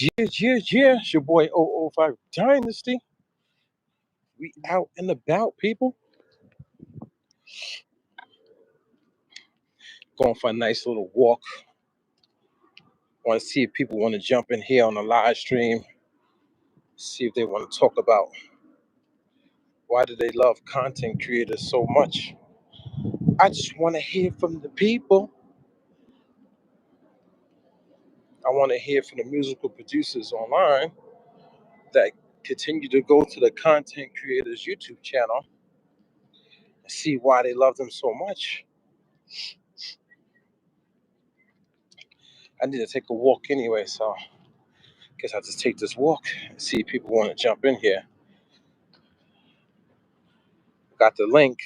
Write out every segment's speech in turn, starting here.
Yeah. It's your boy 005 Dynasty. We out and about, people. Going for a nice little walk. Want to see if people want to jump in here on the live stream. See if they want to talk about why do they love content creators so much. I just want to hear from the people. I want to hear from the musical producers online that continue to go to the content creators YouTube channel and see why they love them so much. I need to take a walk anyway, so I guess I'll just take this walk and see if people want to jump in here. Got the link.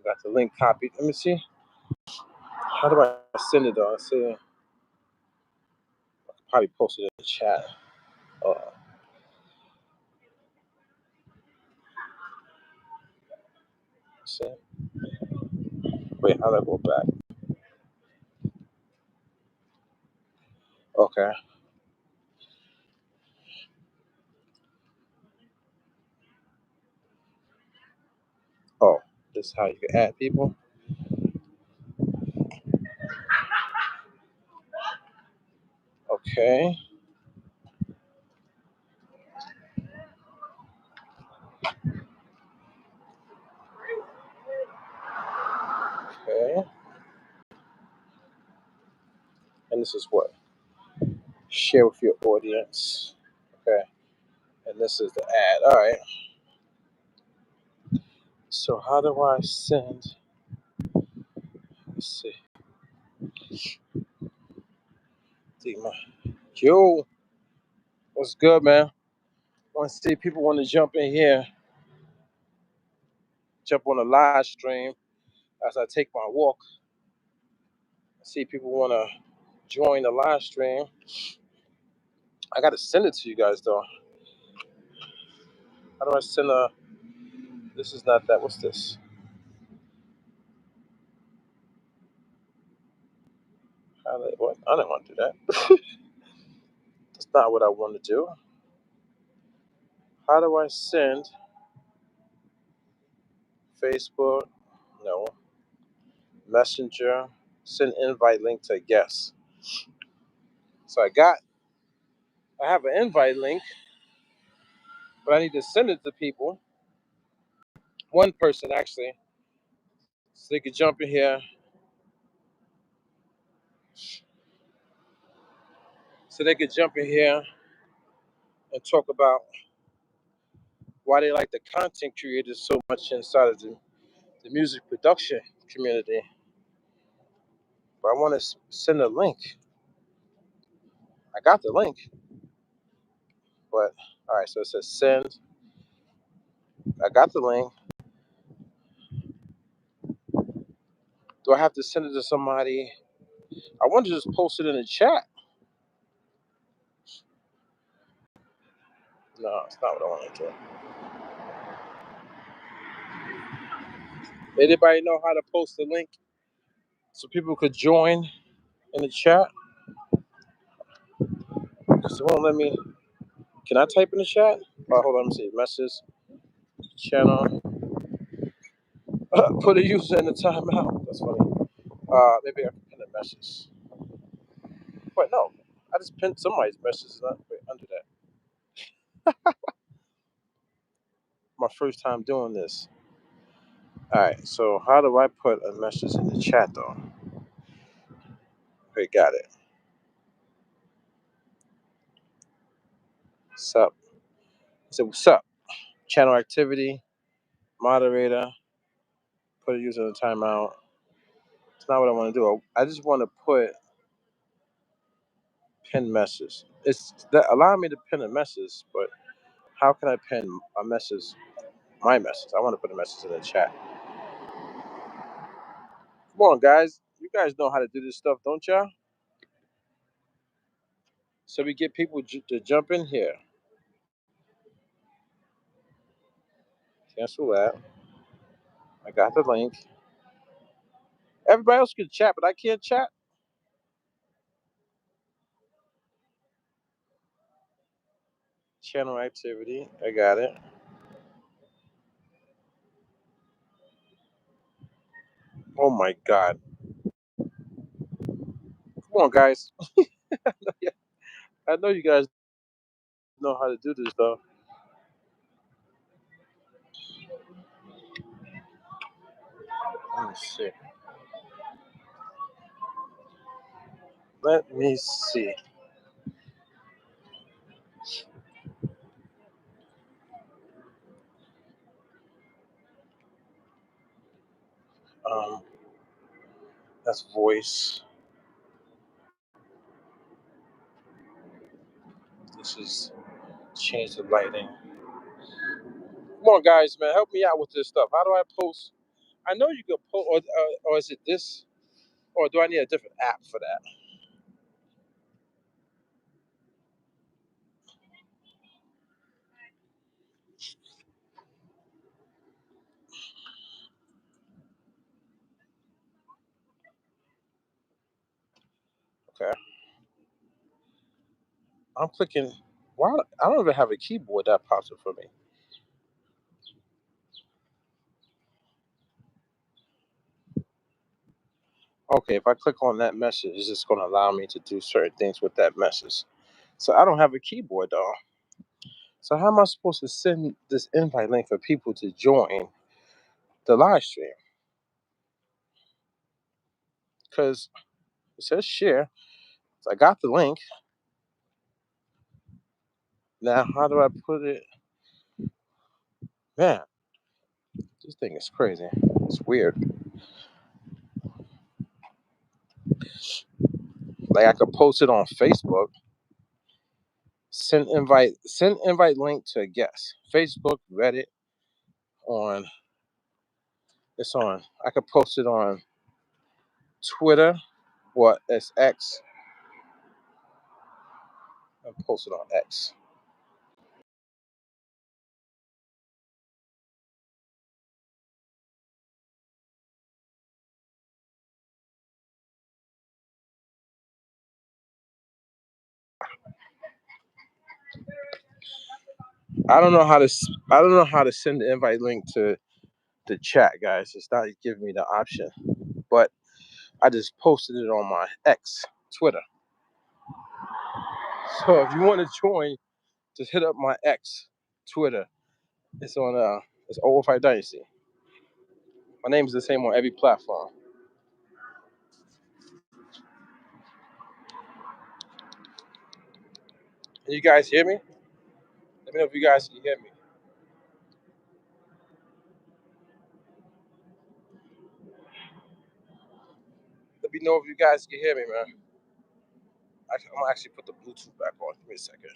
Got the link copied. Let me see. How do I send it though? I see. I could probably post it in the chat. Uh, see. Wait, how do I go back? Okay. Oh, this is how you can add people. Okay. Okay. And this is what? Share with your audience. Okay. And this is the ad. All right. So how do I send? Let's see. Yo, what's good, man? Want to see if people want to jump in here, jump on a live stream as I take my walk. See if people want to join the live stream. I got to send it to you guys, though. How do I send a... This is not that. What's this? What? I didn't want to do that. That's not what I want to do. How do I send Facebook? No. Messenger. Send invite link to guest. So I have an invite link, but I need to send it to people. One person, actually. So they could jump in here. And talk about why they like the content creators so much inside of the music production community. But I want to send a link. I got the link. But, all right, so it says send. I got the link. Do I have to send it to somebody? I want to just post it in the chat. No, it's not what I want to do. Anybody know how to post the link so people could join in the chat? Because it won't let me. Can I type in the chat? Oh, hold on, let me see. Message, channel. Put a user in the timeout. That's funny. Maybe I can pin a message. Wait, no. I just pinned somebody's message under that. My first time doing this. Alright, so how do I put a message in the chat though? Okay, got it. What's up? So what's up? Channel activity, moderator, put a user in the timeout. It's not what I want to do. I just want to put pin message. It's that allow me to pin a message, but how can I pin a message? My message. I want to put a message in the chat. Come on, guys. You guys know how to do this stuff, don't y'all? So we get people to jump in here. Cancel that. I got the link. Everybody else can chat, but I can't chat. Channel activity. I got it. Oh my God. Come on, guys. I know you guys know how to do this, though. Let me see. Let me see. Um, that's voice. This is change the lighting. Come on, guys, man. Help me out with this stuff. How do I post? I know you can post, or is it this? Or do I need a different app for that? Okay. I'm clicking. Why? I don't even have a keyboard that pops up for me. Okay, if I click on that message, it's just going to allow me to do certain things with that message. So I don't have a keyboard though. So how am I supposed to send this invite link for people to join the live stream? Because it says share. So I got the link. Now how do I put it? Man, this thing is crazy. It's weird. Like I could post it on Facebook. Send invite link to a guest. Facebook, Reddit, on it's on. I could post it on Twitter. What? It's X. I post it on X. I don't know how to send the invite link to the chat, guys. It's not giving me the option. But I just posted it on my X, Twitter. So if you want to join, just hit up my X, Twitter. It's on it's 005 Dynasty. My name is the same on every platform. Can you guys hear me? Let me know if you guys can hear me. Let me know if you guys can hear me, man. I'm gonna actually put the Bluetooth back on. Give me a second.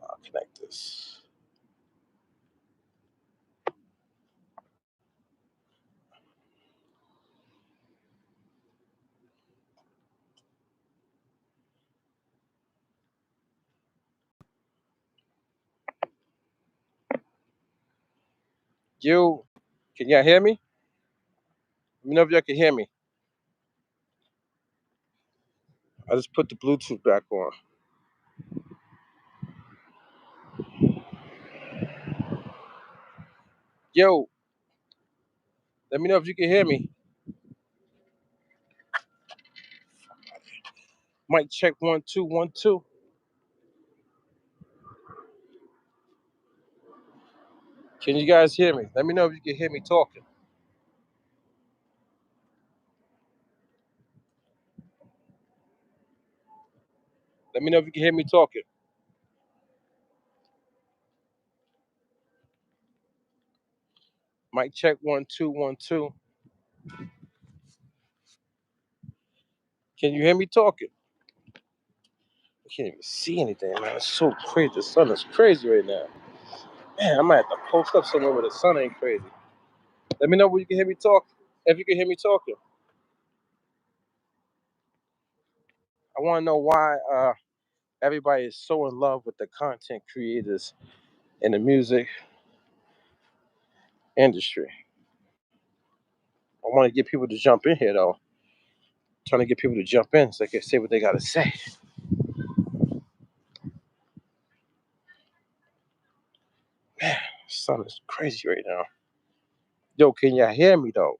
I'll connect this. You, can y'all hear me? Let me know if y'all can hear me. I just put the Bluetooth back on. Yo, let me know if you can hear me. Mic check 1 2 1 2. Can you guys hear me? Let me know if you can hear me talking. Let me know if you can hear me talking. Mic check 1 2 1 2. Can you hear me talking? I can't even see anything, man. It's so crazy. The sun is crazy right now. Man, I might have to post up somewhere where the sun ain't crazy. Let me know where you can hear me talk. If you can hear me talking, I want to know why everybody is so in love with the content creators in the music industry. I want to get people to jump in here though. Trying to get people to jump in so they can say what they gotta say. Man, the sun is crazy right now. Yo, can y'all hear me though?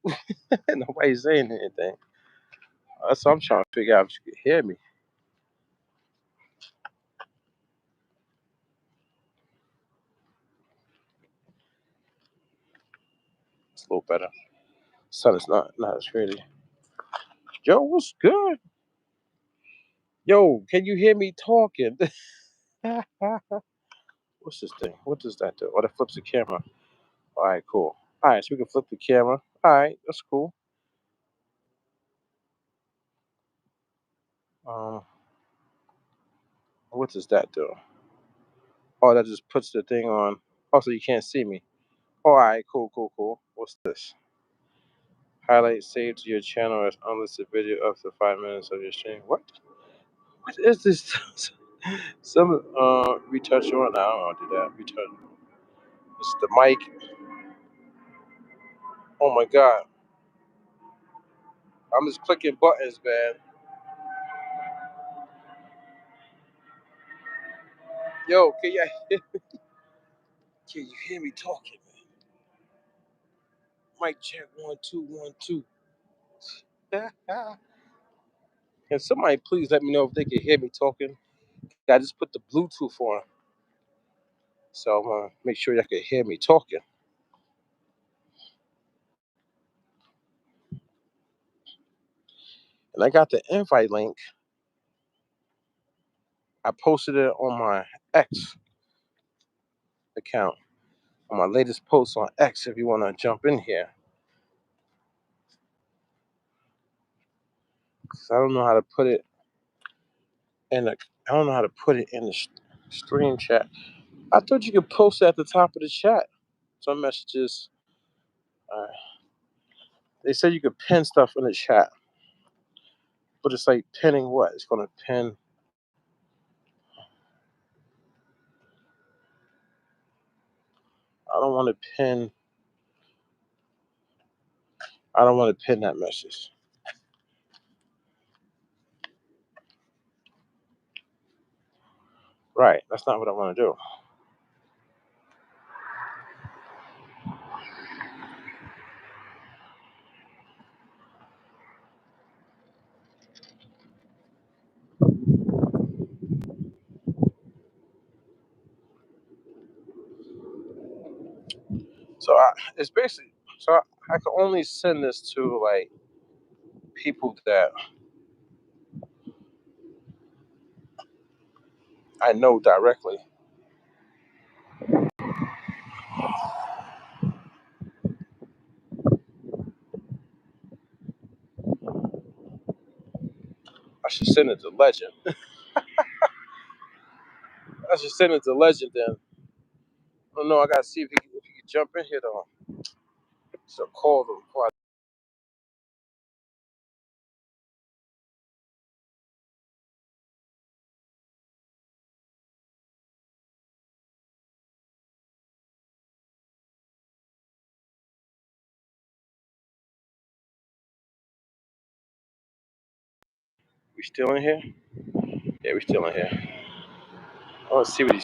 Nobody's saying anything. That's what I'm trying to figure out if you can hear me. It's a little better. Sun is not as pretty. Yo, what's good? Yo, can you hear me talking? What's this thing? What does that do? Oh, that flips the camera. All right, cool. All right, so we can flip the camera. All right, that's cool. Um, what does that do? Oh, that just puts the thing on. Oh, so you can't see me. All right, cool. What's this? Highlight saved to your channel as unlisted video up to 5 minutes of your stream. What? What is this? Some retouch on. I don't want to do that. Retouch. It's the mic. Oh my god. I'm just clicking buttons, man. Yo, can you hear me talking, man? Mic check 1 2 1 2. Can somebody please let me know if they can hear me talking? I just put the Bluetooth on, so I'm gonna make sure y'all can hear me talking. And I got the invite link. I posted it on my X account, on my latest post on X. If you want to jump in here, 'cause I don't know how to put it in the. I don't know how to put it in the stream chat. I thought you could post it at the top of the chat. Some messages. Uh, they said you could pin stuff in the chat, but it's like pinning what? It's gonna pin. I don't want to pin. I don't want to pin that message. Right. That's not what I want to do. So it's basically. So I can only send this to like people that I know directly. I should send it to Legend. I should send it to Legend then. Oh no, I gotta see if he can jump in here though. So call them. We still in here? Yeah, we still in here. I want to see what he's.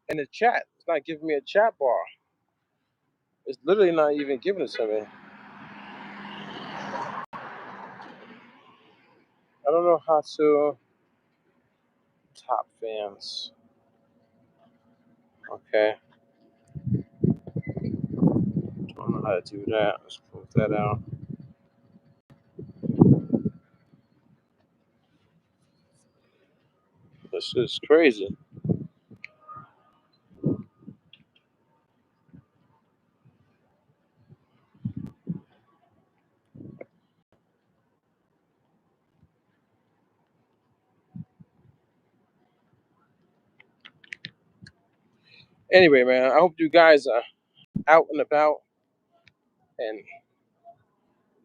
In the chat. It's not giving me a chat bar. It's literally not even giving it to me. I don't know how to top fans. Okay. I don't know how to do that. Let's close that out. This is crazy. Anyway, man, I hope you guys are out and about and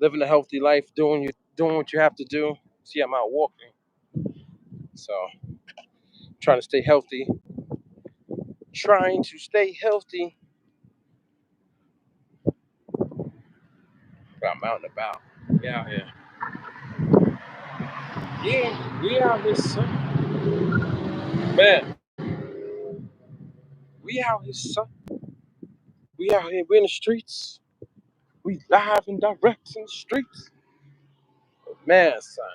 living a healthy life, doing what you have to do. See, I'm out walking, so trying to stay healthy. Trying to stay healthy. But I'm out and about. We out here. Yeah, we out here, son. Man, we out here, son. We out here. We in the streets. We live and direct in the streets. Man, son,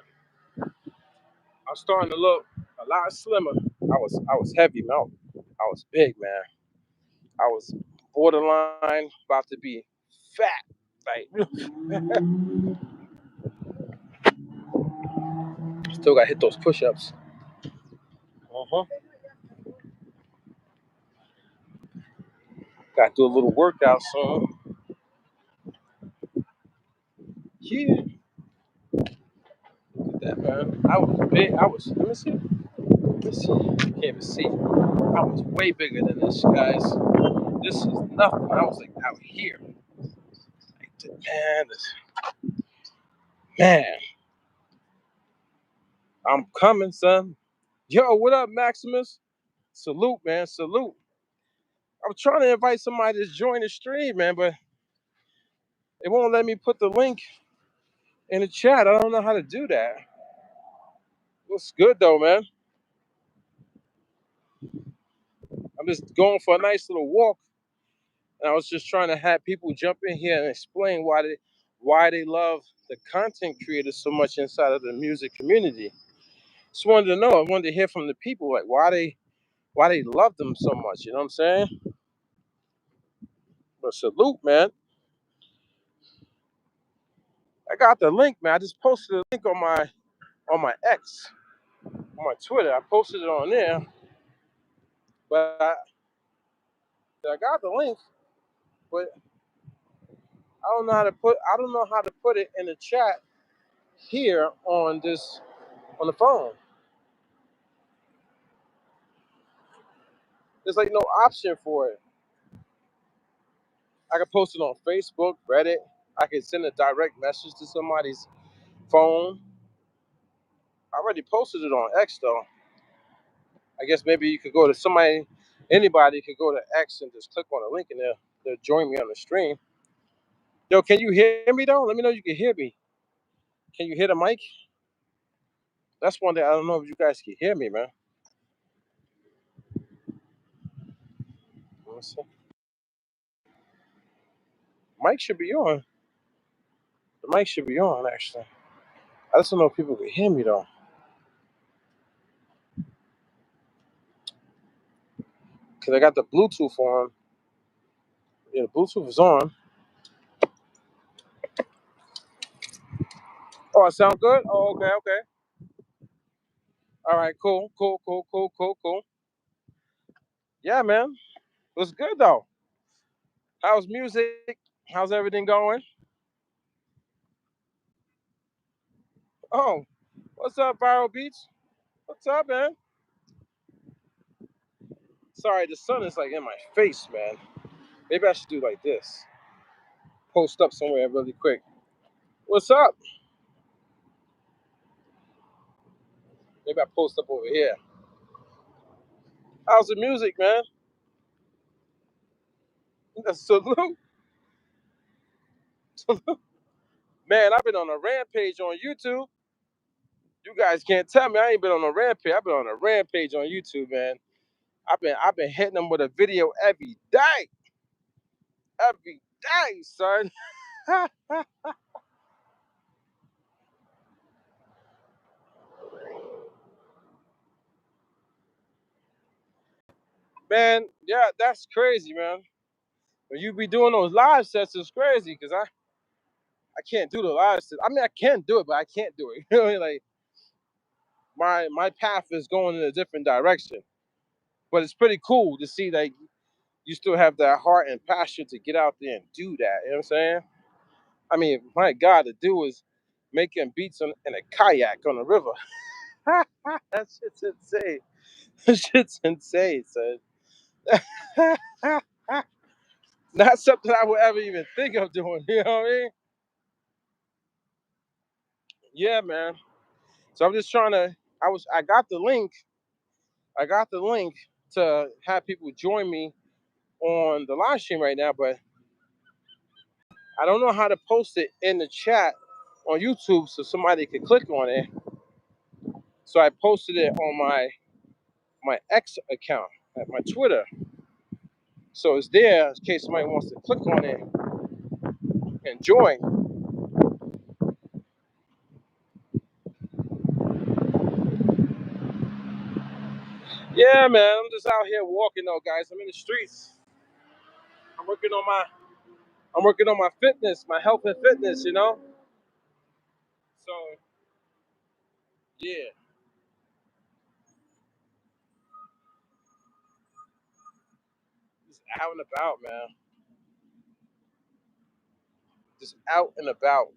I'm starting to look a lot slimmer. I was heavy, man. I was big, man. I was borderline about to be fat. Like, still got to hit those push-ups. Uh-huh. Got to do a little workout soon. Yeah, look at that, man. I was big. I was. Let me see. Let me see. You can't even see. I was way bigger than this, guys. This is nothing. I was like out here. Like, man, man, I'm coming, son. Yo, what up, Maximus? Salute, man. Salute. I'm trying to invite somebody to join the stream, man, but it won't let me put the link in the chat. I don't know how to do that. What's good though, man? I'm just going for a nice little walk, and I was just trying to have people jump in here and explain why they love the content creators so much inside of the music community. Just wanted to know. I wanted to hear from the people, like why they love them so much. You know what I'm saying? But salute, man. I got the link, man. I just posted a link on my X, on my Twitter. I posted it on there, but I got the link, but I don't know how to put it in the chat here on the phone. There's like no option for it. I can post it on Facebook, Reddit. I can send a direct message to somebody's phone. I already posted it on X though. I guess maybe you could go to anybody could go to X and just click on a link and they'll join me on the stream. Yo, can you hear me though? Let me know you can hear me. Can you hear the mic? That's one thing I don't know if you guys can hear me, man. Let's see. Mic should be on. The mic should be on actually. I just don't know if people can hear me though. Cause I got the Bluetooth on. Yeah, the Bluetooth is on. Oh, it sound good? Oh, okay, okay. All right, cool, cool, cool, cool, cool, cool. Yeah, man. What's good though? How's music? How's everything going? Oh, what's up, Viral Beach? What's up, man? Sorry, the sun is like in my face, man. Maybe I should do like this. Post up somewhere really quick. What's up? Maybe I post up over here. How's the music, man? Salute. Man, I've been on a rampage on YouTube. You guys can't tell me I ain't been on a rampage. I've been on a rampage on YouTube, man. I've been hitting them with a video every day. Every Dang, son. Man, yeah, that's crazy, man. When you be doing those live sets, it's crazy because I can't do the live sets. I mean, I can do it, but I can't do it. You know what I mean? Like my path is going in a different direction. But it's pretty cool to see that you still have that heart and passion to get out there and do that. You know what I'm saying? I mean, my God, the dude was making beats in a kayak on the river. That shit's insane. That shit's insane, son. Not something I would ever even think of doing. You know what I mean? Yeah, man. So I'm just trying to. I got the link. I got the link to have people join me on the live stream right now, but I don't know how to post it in the chat on YouTube so somebody could click on it. So I posted it on my X account at my Twitter. So it's there in case somebody wants to click on it and join. Yeah, man, I'm just out here walking though, guys. I'm in the streets. I'm working on my I'm working on my fitness, my health and fitness, you know? So yeah, just out and about, man. Just out and about.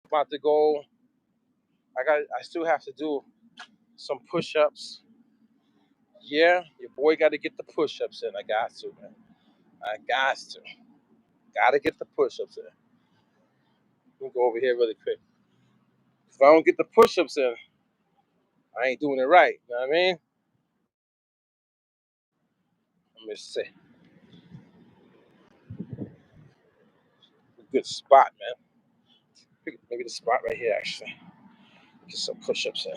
About to go. I still have to do some push-ups. Yeah, your boy got to get the push-ups in. I got to, man. I got to. Got to get the push-ups in. Let me go over here really quick. If I don't get the push-ups in, I ain't doing it right. You know what I mean? Let me see. A good spot, man. Pick maybe the spot right here, actually. Get some push-ups in.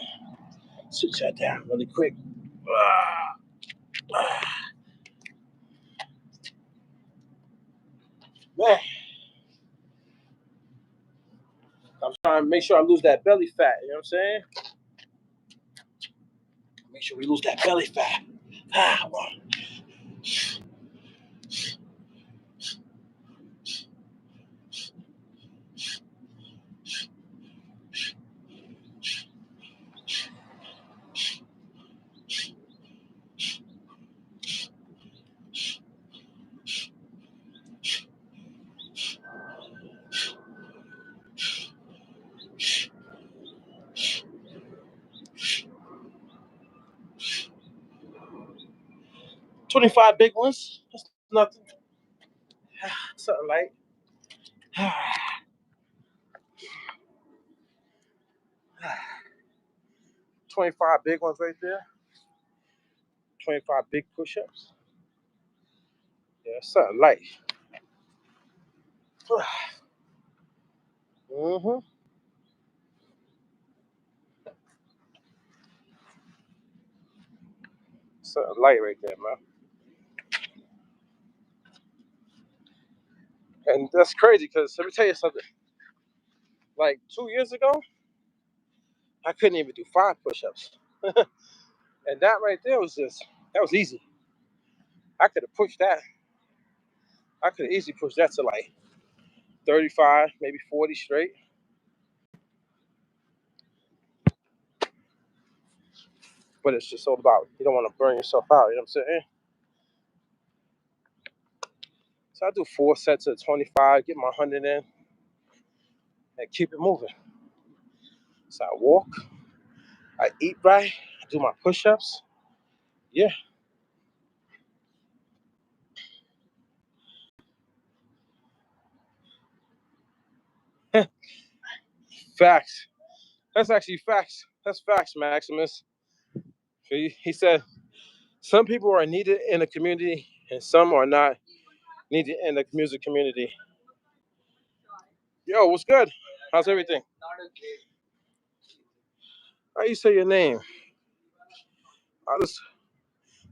Sit that down really quick. Ah, ah. Man, I'm trying to make sure I lose that belly fat. You know what I'm saying? Make sure we lose that belly fat. Ah, well, 25 big ones. That's nothing. Something like 25 big ones right there. 25 big push-ups. Yeah, something like. Mm-hmm. Something light right there, man. And that's crazy because let me tell you something. Like 2 years ago, I couldn't even do 5 push-ups. And that right there was that was easy. I could have pushed that. I could have easily pushed that to like 35, maybe 40 straight. But it's just all about you don't want to burn yourself out. You know what I'm saying? So I do 4 sets of 25, get my 100 in, and keep it moving. So I walk, I eat right, I do my push-ups. Yeah, facts. That's actually facts. That's facts, Maximus. He said some people are needed in the community and some are not needed in the music community. Yo, what's good? How's everything? How you say your name? I just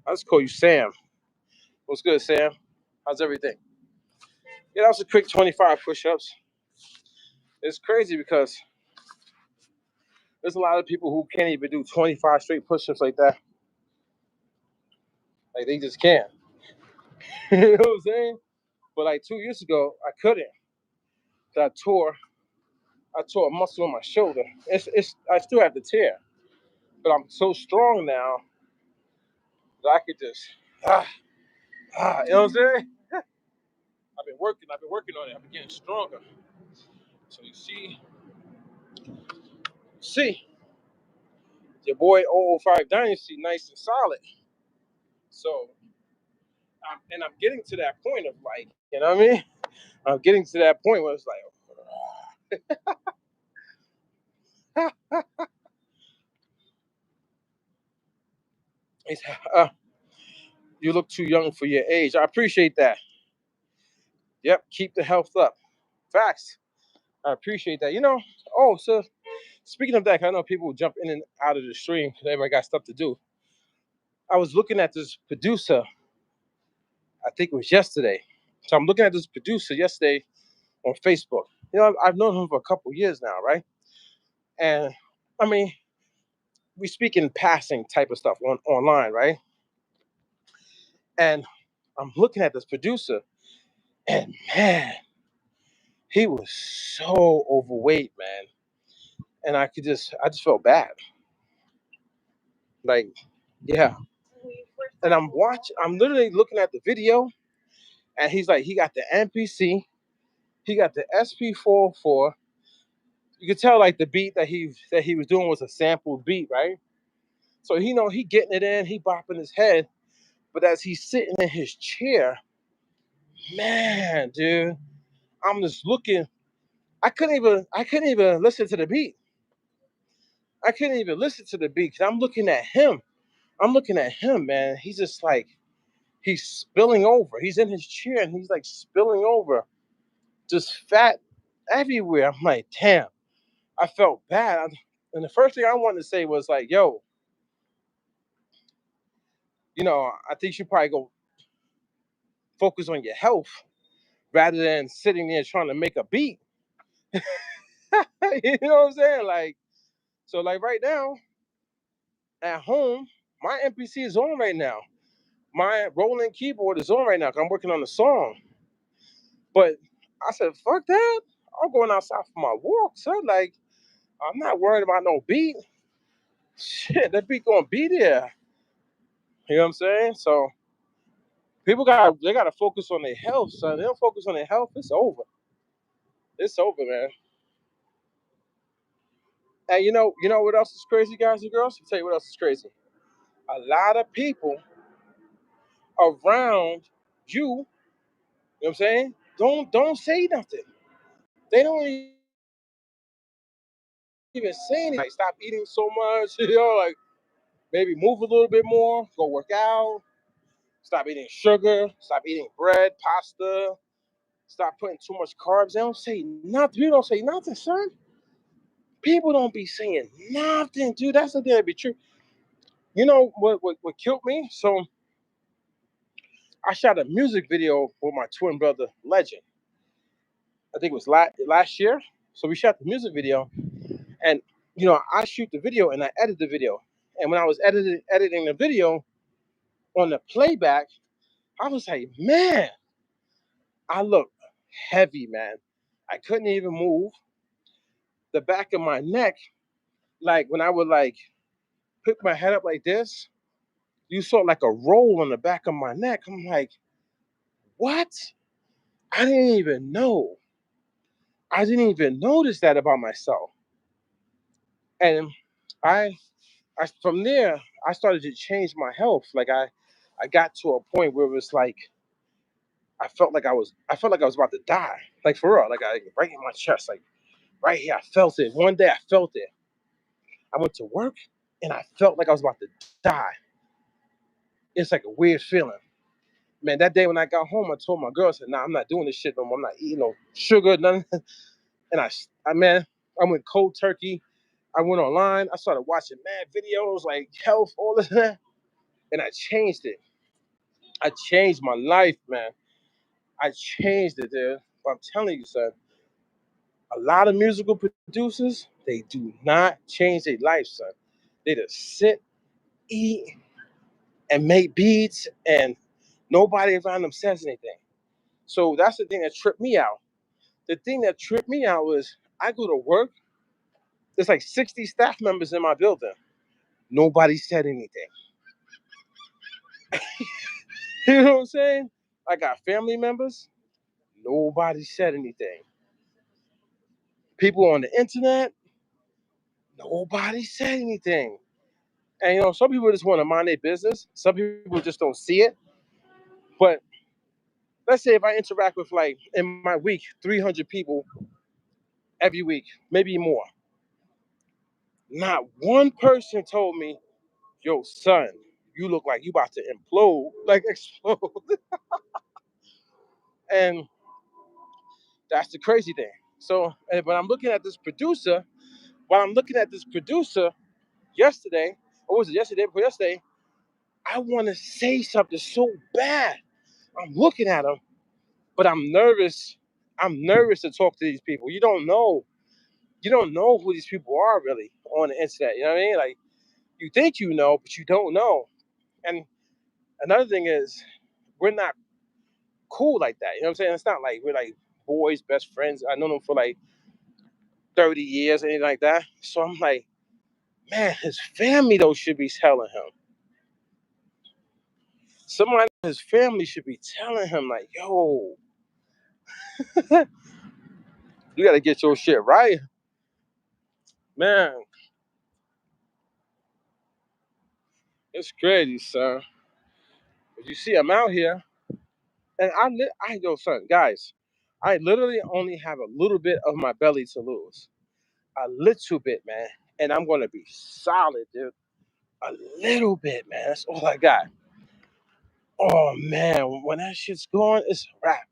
I just call you Sam. What's good, Sam? How's everything? Yeah, that was a quick 25 push-ups. It's crazy because there's a lot of people who can't even do 25 straight push-ups like that. Like they just can't. You know what I'm saying? But like 2 years ago, I couldn't. I tore a muscle in my shoulder. I still have the tear, but I'm so strong now that I could just you know what I'm saying? I've been working on it. I've been getting stronger. So you see, your boy 005 Dynasty, nice and solid. So I'm getting to that point of like, you know what I mean? I'm getting to that point where it's like, it's, you look too young for your age. I appreciate that. Yep, keep the health up. Facts. I appreciate that. So speaking of that, I know people jump in and out of the stream because everybody got stuff to do. I was looking at this producer, I think it was yesterday. So I'm looking at this producer yesterday on Facebook. I've known him for a couple years now, right? And I mean, we speak in passing type of stuff online, right? And I'm looking at this producer, and man, he was so overweight, man. And I just felt bad. Like, yeah. And I'm literally looking at the video, and he's like, he got the MPC, he got the SP44. You could tell like the beat that he was doing was a sampled beat, right? So he getting it in, he bopping his head, but as he's sitting in his chair, man, dude, I'm just looking. I couldn't even listen to the beat. I couldn't even listen to the beat because I'm looking at him. I'm looking at him, man. He's just like he's spilling over. He's in his chair and he's like spilling over, just fat everywhere. I'm like, damn. I felt bad. And the first thing I wanted to say was like, yo, I think you should probably go focus on your health rather than sitting there trying to make a beat. You know what I'm saying? Like, so like right now at home, my MPC is on right now. My rolling keyboard is on right now because I'm working on a song. But I said, fuck that. I'm going outside for my walk, son. Like, I'm not worried about no beat. Shit, that beat gonna be there. You know what I'm saying? So they gotta focus on their health, son. They don't focus on their health, it's over. It's over, man. And you know what else is crazy, guys and girls? I'll tell you what else is crazy. A lot of people around you, you know what I'm saying? Don't say nothing. They don't even say anything. Like, stop eating so much, like maybe move a little bit more, go work out, stop eating sugar, stop eating bread, pasta, stop putting too much carbs. They don't say nothing. You don't say nothing, son. People don't be saying nothing, dude. That's the thing that be true. You know what killed me? So I shot a music video with my twin brother, Legend. I think it was last year. So we shot the music video, and I shoot the video and I edit the video. And when I was editing the video on the playback, I was like, man, I look heavy, man. I couldn't even move. The back of my neck, like when I would like pick my head up like this, you saw like a roll on the back of my neck. I'm like, what? I didn't even know. I didn't even notice that about myself. And I, from there, I started to change my health. Like I got to a point where it was like I felt like I was about to die. Like for real, like right in my chest, like right here. I felt it. One day I felt it. I went to work and I felt like I was about to die. It's like a weird feeling. Man, that day when I got home, I told my girl, I said, nah, I'm not doing this shit no more. I'm not eating no sugar, nothing. And I went cold turkey. I went online. I started watching mad videos like health, all of that. And I changed it. I changed my life, man. I changed it, dude. But I'm telling you, son, a lot of musical producers, they do not change their life, son. They just sit, eat, and make beats, and nobody around them says anything. So that's the thing that tripped me out. The thing that tripped me out was I go to work, there's like 60 staff members in my building. Nobody said anything. You know what I'm saying? I got family members. Nobody said anything. People on the internet. Nobody said anything. And some people just want to mind their business. Some people just don't see it. But let's say if I interact with, like, in my week, 300 people every week, maybe more. Not one person told me, yo, son, you look like you about to implode, like explode. And that's the crazy thing. So when I'm looking at this producer, yesterday, or was it yesterday before yesterday, I want to say something so bad. I'm looking at him, but I'm nervous. I'm nervous to talk to these people. You don't know. You don't know who these people are really on the internet. You know what I mean? Like, you think you know, but you don't know. And another thing is, we're not cool like that. You know what I'm saying? It's not like we're like boys, best friends. I know them for like 30 years, anything like that. So I'm like, man, his family though should be telling him. Somebody in his family should be telling him, like, yo, you got to get your shit right, man. It's crazy, son. But you see, I'm out here, and yo, son, guys, I literally only have a little bit of my belly to lose, a little bit, man, and I'm gonna be solid, dude. A little bit, man. That's all I got. Oh man, when that shit's gone, it's a wrap.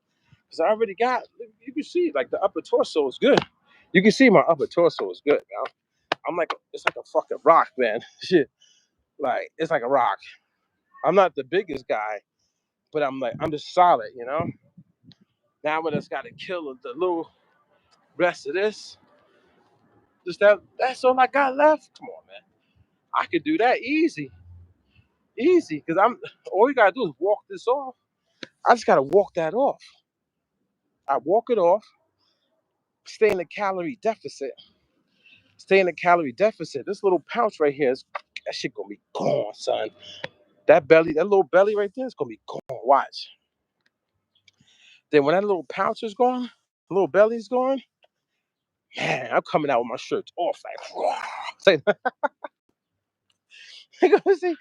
Cause I already got. You can see, like, the upper torso is good. You can see my upper torso is good, man. I'm like, it's like a fucking rock, man. Shit, like, it's like a rock. I'm not the biggest guy, but I'm just solid, you know. Now we just got to kill the little rest of this. Just that's all I got left. Come on, man. I could do that easy, easy. Cause all you gotta do is walk this off. I just gotta walk that off. I walk it off. Stay in the calorie deficit. Stay in the calorie deficit. This little pouch right here that shit gonna be gone, son. That belly, that little belly right there is gonna be gone. Watch. Then when that little pouch is gone, little belly's gone, man, I'm coming out with my shirts off like, you gonna see,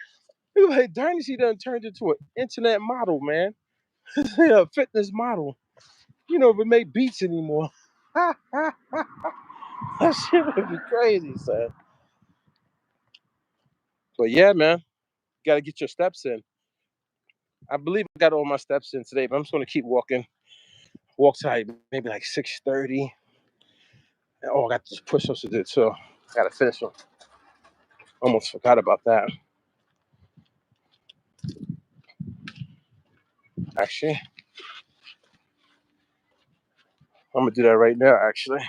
like, Dynasty done turned into an internet model, man. A fitness model. You don't even make beats anymore. That shit would be crazy, son. But yeah, man, you gotta get your steps in. I believe I got all my steps in today, but I'm just gonna keep walking. Walk to like maybe like 6:30. Oh, I got these push-ups to do too. I gotta finish them. Almost forgot about that. Actually, I'm gonna do that right now. Actually,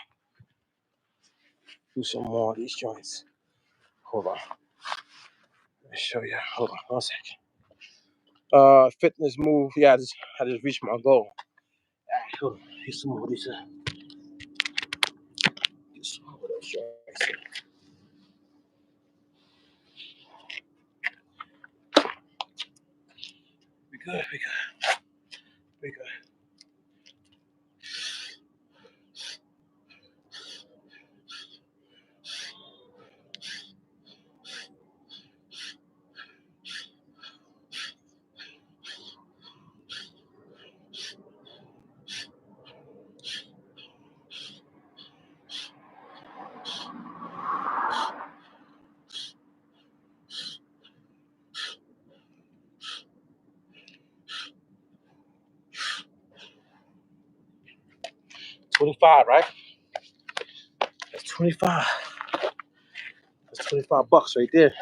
do some more of these joints. Hold on. Let me show you. Hold on, 1 second. Fitness move. Yeah, I just reached my goal. Alright, hold on. Here's some more of these. Get some more of those joints. We good. We good. We good. 25, right? That's 25. That's $25 right there.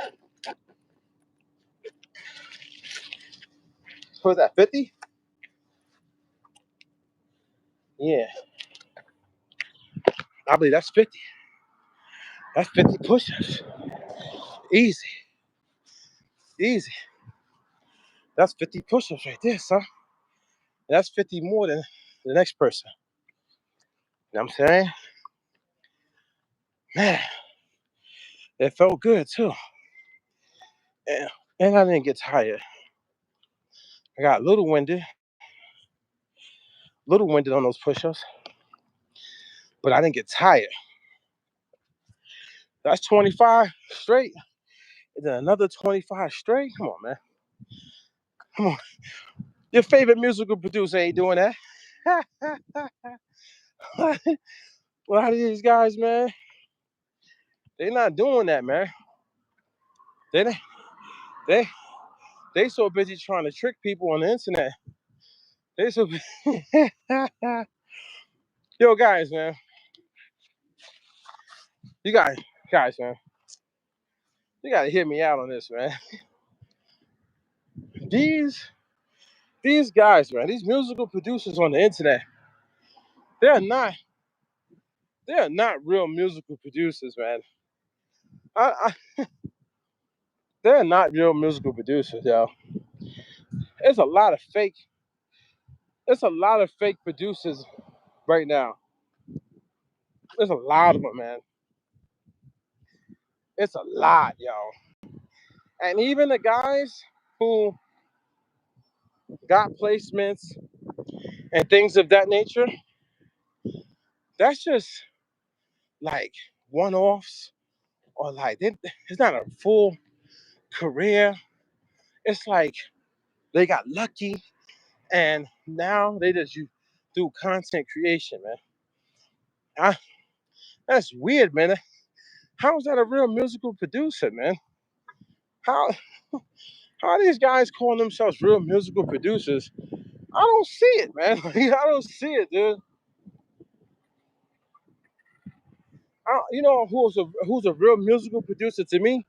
What was that? 50? Yeah, I believe that's 50. That's 50 push-ups. Easy, easy. That's 50 push-ups right there, son. That's 50 more than the next person. You know what I'm saying? Man, it felt good too. And I didn't get tired. I got a little winded on those push-ups, but I didn't get tired. That's 25 straight, and then another 25 straight. Come on, man. Come on. Your favorite musical producer ain't doing that. Well, how do these guys, man? They not doing that, man. They they they so busy trying to trick people on the internet. They so yo guys, man. You guys, man. You gotta hear me out on this, man. These guys, man. These musical producers on the internet. They're not real musical producers, man. I they're not real musical producers, yo. It's a lot of fake. It's a lot of fake producers right now. There's a lot of them, man. It's a lot, yo. And even the guys who got placements and things of that nature, that's just like one-offs or like it's not a full career. It's like they got lucky and now they just do content creation, man. That's weird, man. How is that a real musical producer, man? How are these guys calling themselves real musical producers? I don't see it, man. I don't see it, dude. You know who's a real musical producer to me?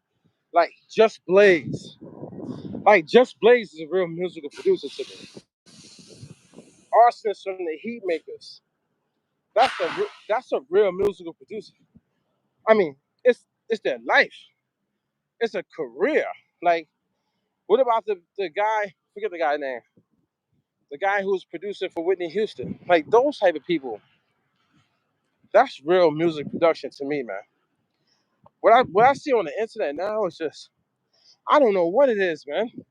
Like Just Blaze. Like Just Blaze is a real musical producer to me. Arsonist from the Heat Makers. That's a real musical producer. I mean, it's their life. It's a career. Like, what about the guy? Forget the guy's name. The guy who's producing for Whitney Houston. Like those type of people. That's real music production to me, man. What I see on the internet now is just I don't know what it is, man. You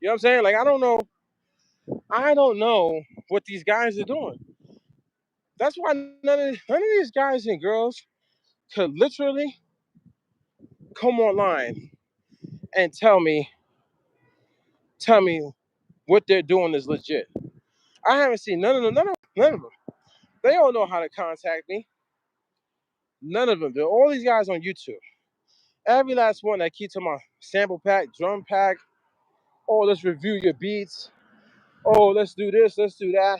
know what I'm saying? Like I don't know what these guys are doing. That's why none of these guys and girls could literally come online and tell me what they're doing is legit. I haven't seen none of them. None of them. They don't know how to contact me. None of them. They're all these guys on YouTube. Every last one that keeps on my sample pack, drum pack. Oh, let's review your beats. Oh, let's do this, let's do that.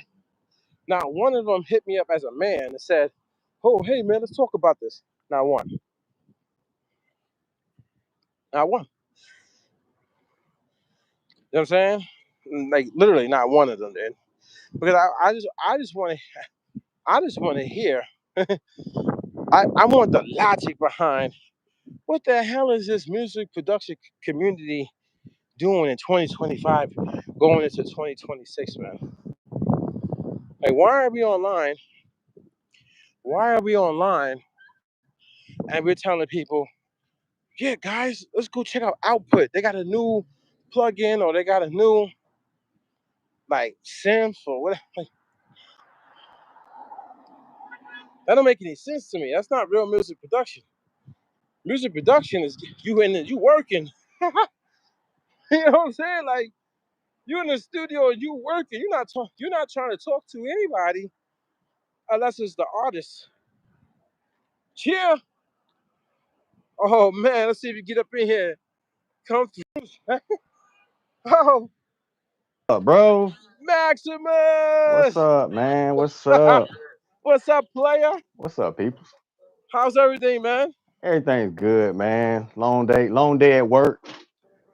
Not one of them hit me up as a man and said, "Oh, hey man, let's talk about this." Not one. Not one. You know what I'm saying? Like literally not one of them did. Because I just want to hear I want the logic behind what the hell is this music production community doing in 2025 going into 2026, man? Like why are we online? Why are we online and we're telling people, yeah, guys, let's go check out Output. They got a new plugin or they got a new like synth or whatever. Like, that don't make any sense to me. That's not real music production. Music production is you working. You know what I'm saying? Like you in the studio and you working. You're not trying to talk to anybody unless it's the artist. Cheer. Oh man, let's see if you get up in here. Come through. Oh, Up, bro? What's Maximus! up, man? What's up? What's up, player? What's up, people? How's everything, man? Everything's good, man. Long day at work.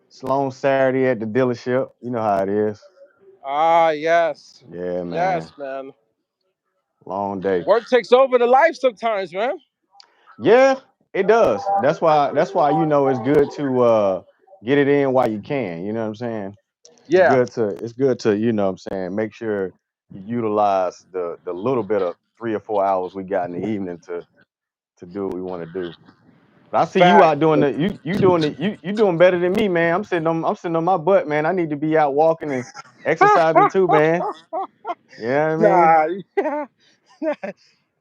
It's a long Saturday at the dealership. You know how it is. Ah, yes. Yeah, man. Yes, man. Long day. Work takes over the life sometimes, man. Yeah, it does. That's why it's good to get it in while you can. You know what I'm saying? Yeah. It's good to, what I'm saying, make sure you utilize the little bit of 3 or 4 hours we got in the evening to do what we want to do. But I see you Fact. out doing you doing better than me, man. I'm sitting on my butt, man. I need to be out walking and exercising too, man. You know what I mean? Nah, yeah.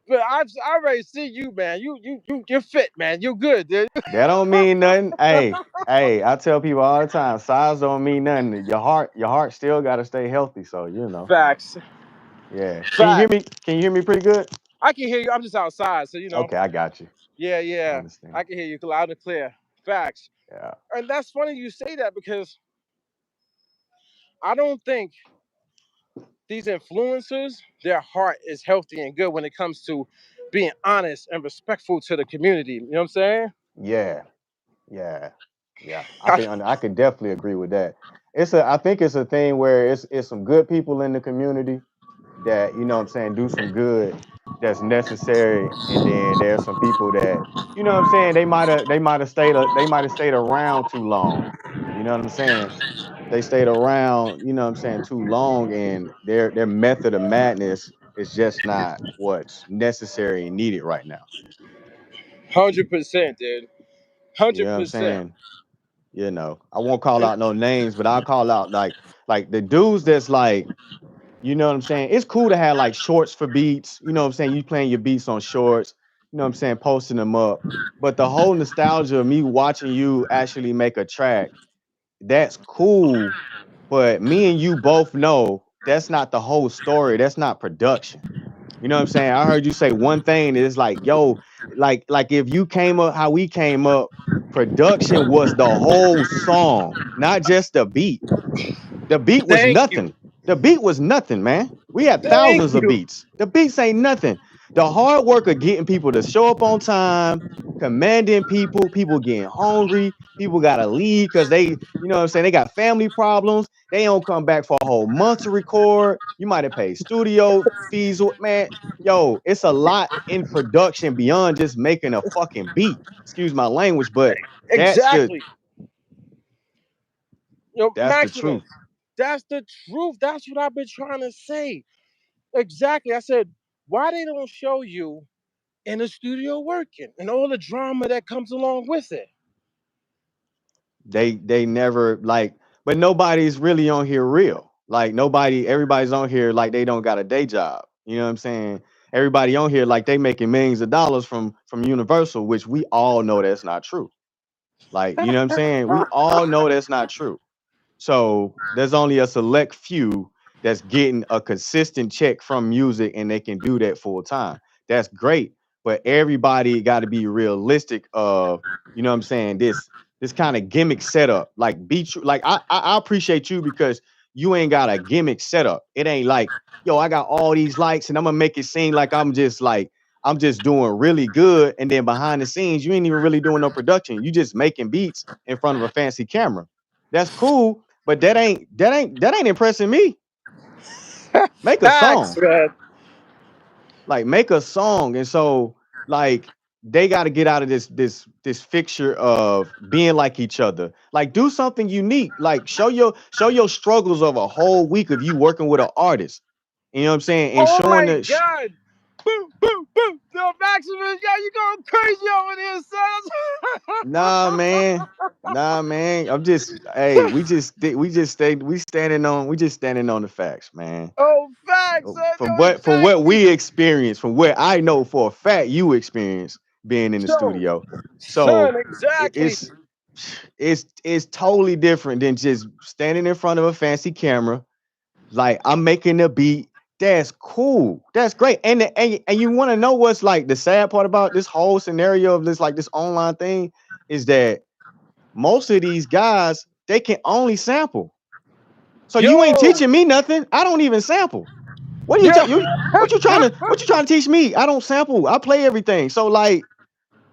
But I already see you, man. You're fit, man. You're good, dude. That don't mean nothing. Hey, I tell people all the time, size don't mean nothing. Your heart still gotta stay healthy. So, Facts. yeah. Can you hear Facts. me? Can you hear me pretty good? I can hear you. I'm just outside, so Okay, I got you. Yeah, I yeah. understand. I can hear you loud and clear. Facts. Yeah. And that's funny you say that because I don't think these influencers, their heart is healthy and good when it comes to being honest and respectful to the community. You know what I'm saying? Yeah. Yeah. Yeah. I could definitely agree with that. I think it's a thing where it's some good people in the community that, what I'm saying, do some good that's necessary. And then there's some people that, what I'm saying, they might have stayed around too long. You know what I'm saying? They stayed around, what I'm saying, too long, and their method of madness is just not what's necessary and needed right now. 100%, dude. You know what I'm 100%. saying? I won't call out no names, but I'll call out like the dudes that's like, you know what I'm saying? It's cool to have like shorts for beats. You know what I'm saying? You playing your beats on shorts, you know what I'm saying, posting them up. But the whole nostalgia of me watching you actually make a track, that's cool. But me and you both know that's not the whole story. That's not production. You know what I'm saying? I heard you say one thing, and it's like, yo, like if you came up how we came up, production was the whole song, not just the beat. The beat was Thank you. nothing. The beat was nothing, man. We had Thank thousands of you. beats. The beats ain't nothing. The hard work of getting people to show up on time, commanding people getting hungry, people gotta leave because they, you know what I'm saying, they got family problems. They don't come back for a whole month to record. You might have paid studio fees, man. Yo, it's a lot in production beyond just making a fucking beat. Excuse my language, but that's the Exactly. that's the Maximus, truth. that's the truth. That's what I've been trying to say. Exactly. I said, why they don't show you in the studio working and all the drama that comes along with it? They never like, but nobody's really on here real. Like everybody's on here like they don't got a day job. You know what I'm saying? Everybody on here like they making millions of dollars from Universal, which we all know that's not true. Like, you know what I'm saying? We all know that's not true. So there's only a select few that's getting a consistent check from music and they can do that full time. That's great. But everybody got to be realistic of, you know what I'm saying, this kind of gimmick setup. Like be true. Like I appreciate you because you ain't got a gimmick setup. It ain't like, yo, I got all these likes and I'm gonna make it seem like I'm just doing really good. And then behind the scenes, you ain't even really doing no production. You just making beats in front of a fancy camera. That's cool, but that ain't impressing me. Make a Facts, song. man. Like make a song. And so like they got to get out of this fixture of being like each other. Like do something unique. Like show your struggles of a whole week of you working with an artist. You know what I'm saying? And Oh showing my the God. Boom, boom, boom. Yo, Maximus, yo, you going crazy over there, nah, son. man. Nah, man. I'm just hey, we just standing on the facts, man. Oh, facts, son. from Yo, what exactly. we experience, from what I know for a fact you experience being in the Yo, studio. son, So exactly. it's totally different than just standing in front of a fancy camera. Like I'm making a beat. That's cool. That's great. And you want to know what's like the sad part about this whole scenario of this online thing is that most of these guys they can only sample. So you ain't Yo, teaching me nothing. I don't even sample. What are you, yo. what you trying to teach me? I don't sample. I play everything. So like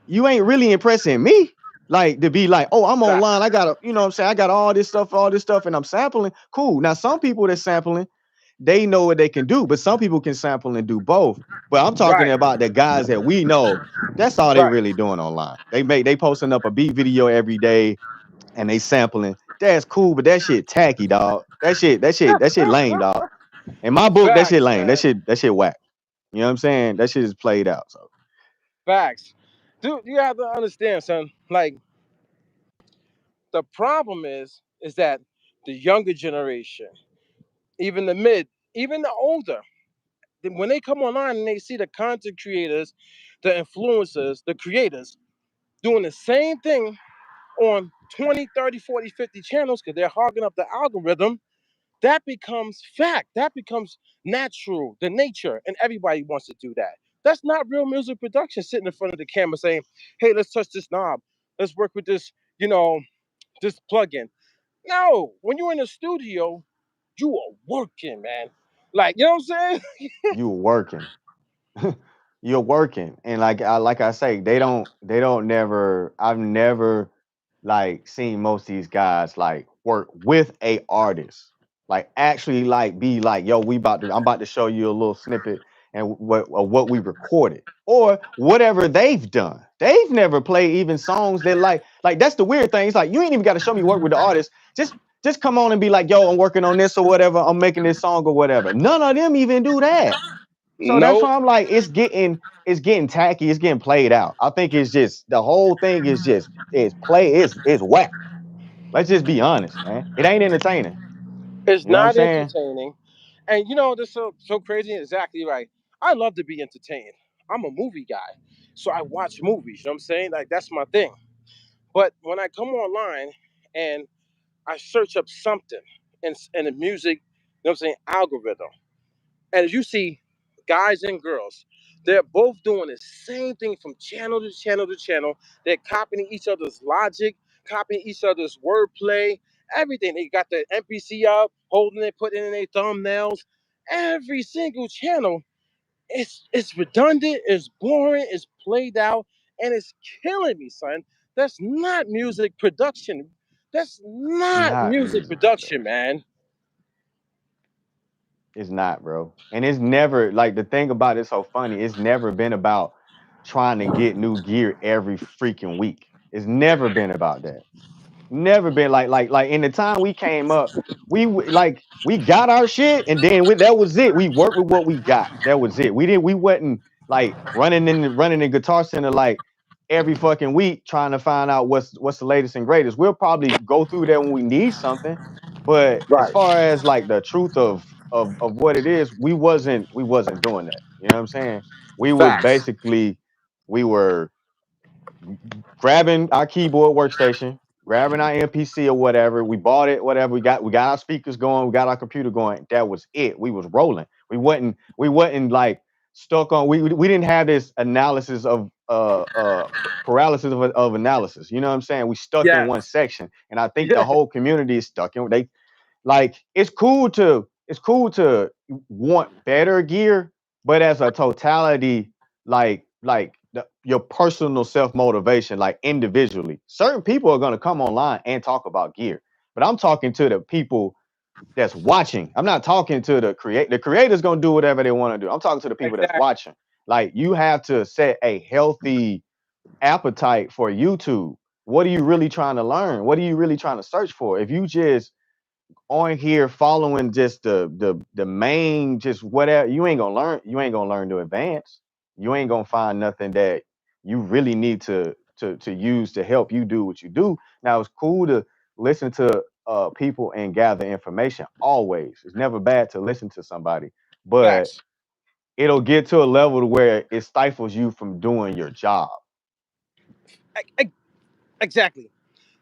you ain't really impressing me. Like to be like, oh, I'm online. Facts. I got you know what I'm saying? I got all this stuff, and I'm sampling. Cool. Now, some people that sampling, they know what they can do, but some people can sample and do both. But I'm talking Right. about the guys that we know. That's all they Right. really doing online. They posting up a beat video every day and they sampling. That's cool, but that shit tacky, dog. That shit lame, dog. In my book, that shit Facts, lame. man. That shit whack. You know what I'm saying? That shit is played out. So Facts. Dude, you have to understand, son. Like, the problem is that the younger generation, even the mid, even the older, when they come online and they see the content creators, the influencers, the creators doing the same thing on 20, 30, 40, 50 channels because they're hogging up the algorithm, that becomes fact. That becomes natural, the nature, and everybody wants to do that. That's not real music production sitting in front of the camera saying, hey, let's touch this knob. Let's work with this, this plugin. No, when you're in the studio, you are working, man. Like, you know what I'm saying? you working. You're working, and like I say, they don't never. I've never like seen most of these guys like work with a artist, like actually like be like, yo, I'm about to show you a little snippet and what we recorded or whatever they've done. They've never played even songs that like that's the weird thing. It's like you ain't even got to show me work with the artist. Just come on and be like, yo, I'm working on this or whatever. I'm making this song or whatever. None of them even do that. So that's Nope. why I'm like, it's getting tacky, it's getting played out. I think it's just the whole thing is just it's whack. Let's just be honest, man. It ain't entertaining. It's You know what I'm not saying? entertaining. And this is so crazy. Exactly right. I love to be entertained. I'm a movie guy. So I watch movies. You know what I'm saying? Like, that's my thing. But when I come online and I search up something in the music, you know what I'm saying, algorithm, and as you see, guys and girls, they're both doing the same thing from channel to channel to channel. They're copying each other's logic, copying each other's wordplay, everything. They got the NPC up, holding it, putting it in their thumbnails. Every single channel, it's redundant, it's boring, it's played out, and it's killing me, son. That's not music production. That's It's not not music music production, production. man. It's not, bro. And it's never like the thing about it's so funny, it's never been about trying to get new gear every freaking week. It's never been about that. Never been like in the time we came up, we got our shit and then that was it. We worked with what we got. That was it. We wasn't like running in Guitar Center like every fucking week trying to find out what's the latest and greatest. We'll probably go through there when we need something, but as Right. far as like the truth of what it is, we wasn't doing that. You know what I'm saying? We was Facts. basically we were grabbing our keyboard workstation, grabbing our MPC or whatever. We bought it, whatever. We got our speakers going, we got our computer going. That was it. We was rolling. We wasn't like stuck on. We didn't have this analysis of paralysis of analysis. You know what I'm saying? We stuck in one Yes. section, and I think the Yeah. whole community is stuck in. They like it's cool to want better gear, but as a totality, your personal self motivation, like individually, certain people are gonna come online and talk about gear, but I'm talking to the people that's watching. I'm not talking to the create. The creator's gonna do whatever they want to do. I'm talking to the people that's Exactly. watching. Like you have to set a healthy appetite for YouTube. What are you really trying to learn? What are you really trying to search for? If you just on here following just the main just whatever, you ain't gonna learn to advance. You ain't gonna find nothing that you really need to use to help you do what you do. Now it's cool to listen to people and gather information always. It's never bad to listen to somebody, but Facts. it'll get to a level to where it stifles you from doing your job. Exactly.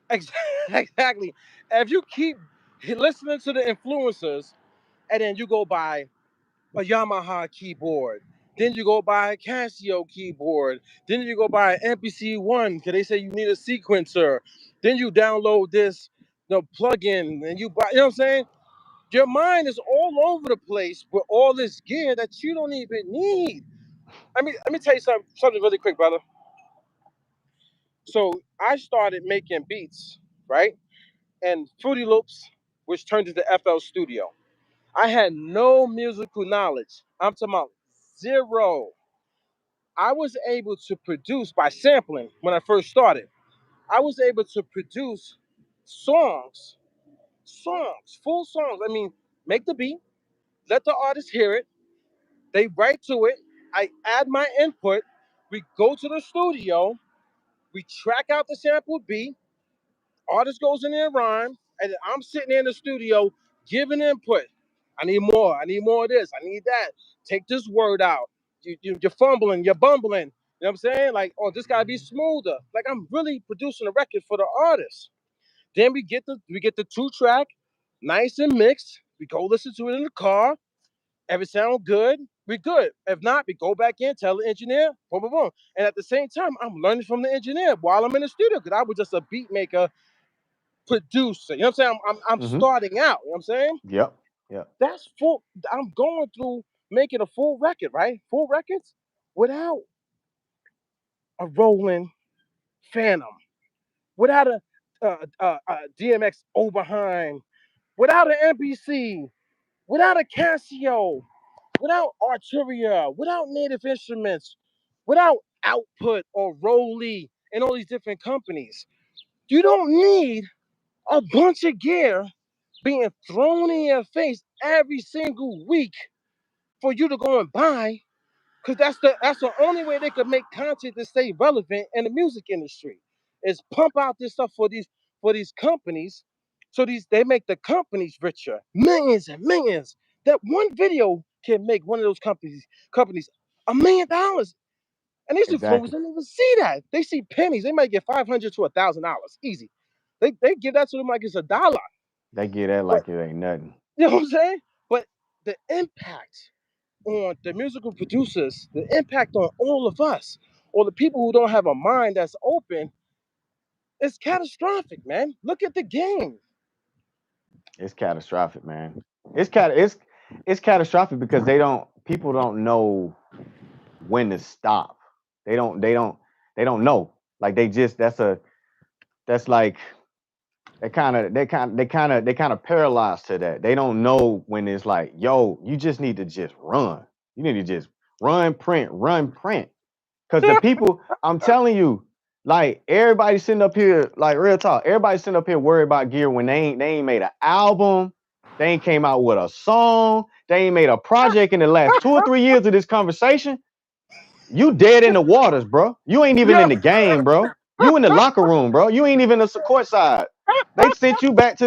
Exactly. If you keep listening to the influencers and then you go buy a Yamaha keyboard, then you go buy a Casio keyboard, then you go buy an MPC one because they say you need a sequencer, then you download this plugin and you buy. You know what I'm saying? Your mind is all over the place with all this gear that you don't even need. I mean, let me tell you something really quick, brother. So I started making beats, right? And Fruity Loops, which turned into FL Studio. I had no musical knowledge. I'm talking about zero. I was able to produce by sampling when I first started. I was able to produce songs, full songs. I mean, make the beat, let the artist hear it, they write to it, I add my input, we go to the studio, we track out the sampled beat, artist goes in there and rhyme, and then I'm sitting there in the studio giving input. I need more. I need more of this. I need that. Take this word out. You're fumbling. You're bumbling. You know what I'm saying? Like, oh, this gotta be smoother. Like, I'm really producing a record for the artist. Then we get the 2 track, nice and mixed. We go listen to it in the car. If it sounds good, we good. If not, we go back in, tell the engineer, boom, boom, boom. And at the same time, I'm learning from the engineer while I'm in the studio because I was just a beat maker producer. You know what I'm saying? I'm Mm-hmm. starting out. You know what I'm saying? Yep. Yep. That's full. I'm going through making a full record, right? Full records without a rolling Phantom, without a DMX Oberheim, without an MPC, without a Casio, without Arturia, without Native Instruments, without Output or Roly and all these different companies. You don't need a bunch of gear being thrown in your face every single week for you to go and buy, because that's the only way they could make content to stay relevant in the music industry is pump out this stuff for these companies, so these they make the companies richer, millions and millions. That one video can make one of those companies $1 million, and these influencers Exactly. don't even see that. They see pennies. They might get $500 to $1,000 easy. They give that to them like it's $1. They get that But like it ain't nothing. you know what I'm saying? But the impact on the musical producers, the impact on all of us, or the people who don't have a mind that's open, is catastrophic, man. Look at the game. It's catastrophic, man. It's catastrophic because people don't know when to stop. They don't know. Like they just that's like they kind of paralyzed to that. They don't know when it's like, yo, you just need to just run. You need to just run, print. Cause the people, I'm telling you, like everybody sitting up here, like real talk, everybody sitting up here worried about gear when they ain't made an album, they ain't came out with a song, they ain't made a project in the last 2 or 3 years of this conversation. You dead in the waters, bro. You ain't even Yo, in the game, bro. You in the locker room, bro. You ain't even in the court side. They sent you back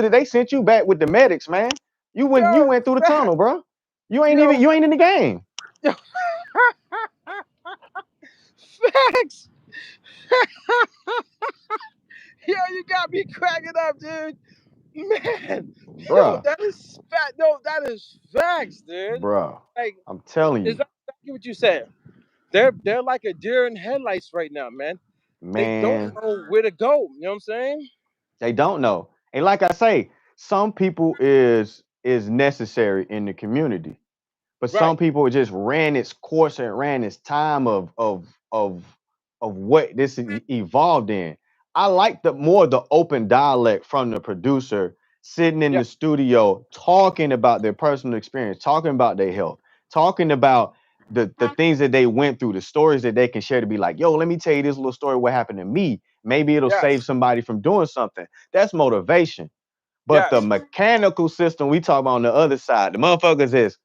with the medics, man. You yo, went through the tunnel, bro. yo, You ain't in the game. yo, facts. Yo, you got me cracking up, dude. Man, yo, Bruh. that is fat. No, that is facts, dude. Bruh. Like, I'm telling is you, that exactly what you said? They're like a deer in headlights right now, man. They don't man. know where to go. You know what I'm saying? They don't know. And like I say, some people is necessary in the community, but some Right. people just ran its course and ran its time of what this evolved in. I like the more the open dialect from the producer sitting in Yeah. the studio talking about their personal experience, talking about their health, talking about the things that they went through, the stories that they can share to be like, yo, let me tell you this little story what happened to me. Maybe it'll save Yes. somebody from doing something. That's motivation. But the Yes. mechanical system we talk about on the other side, the motherfuckers is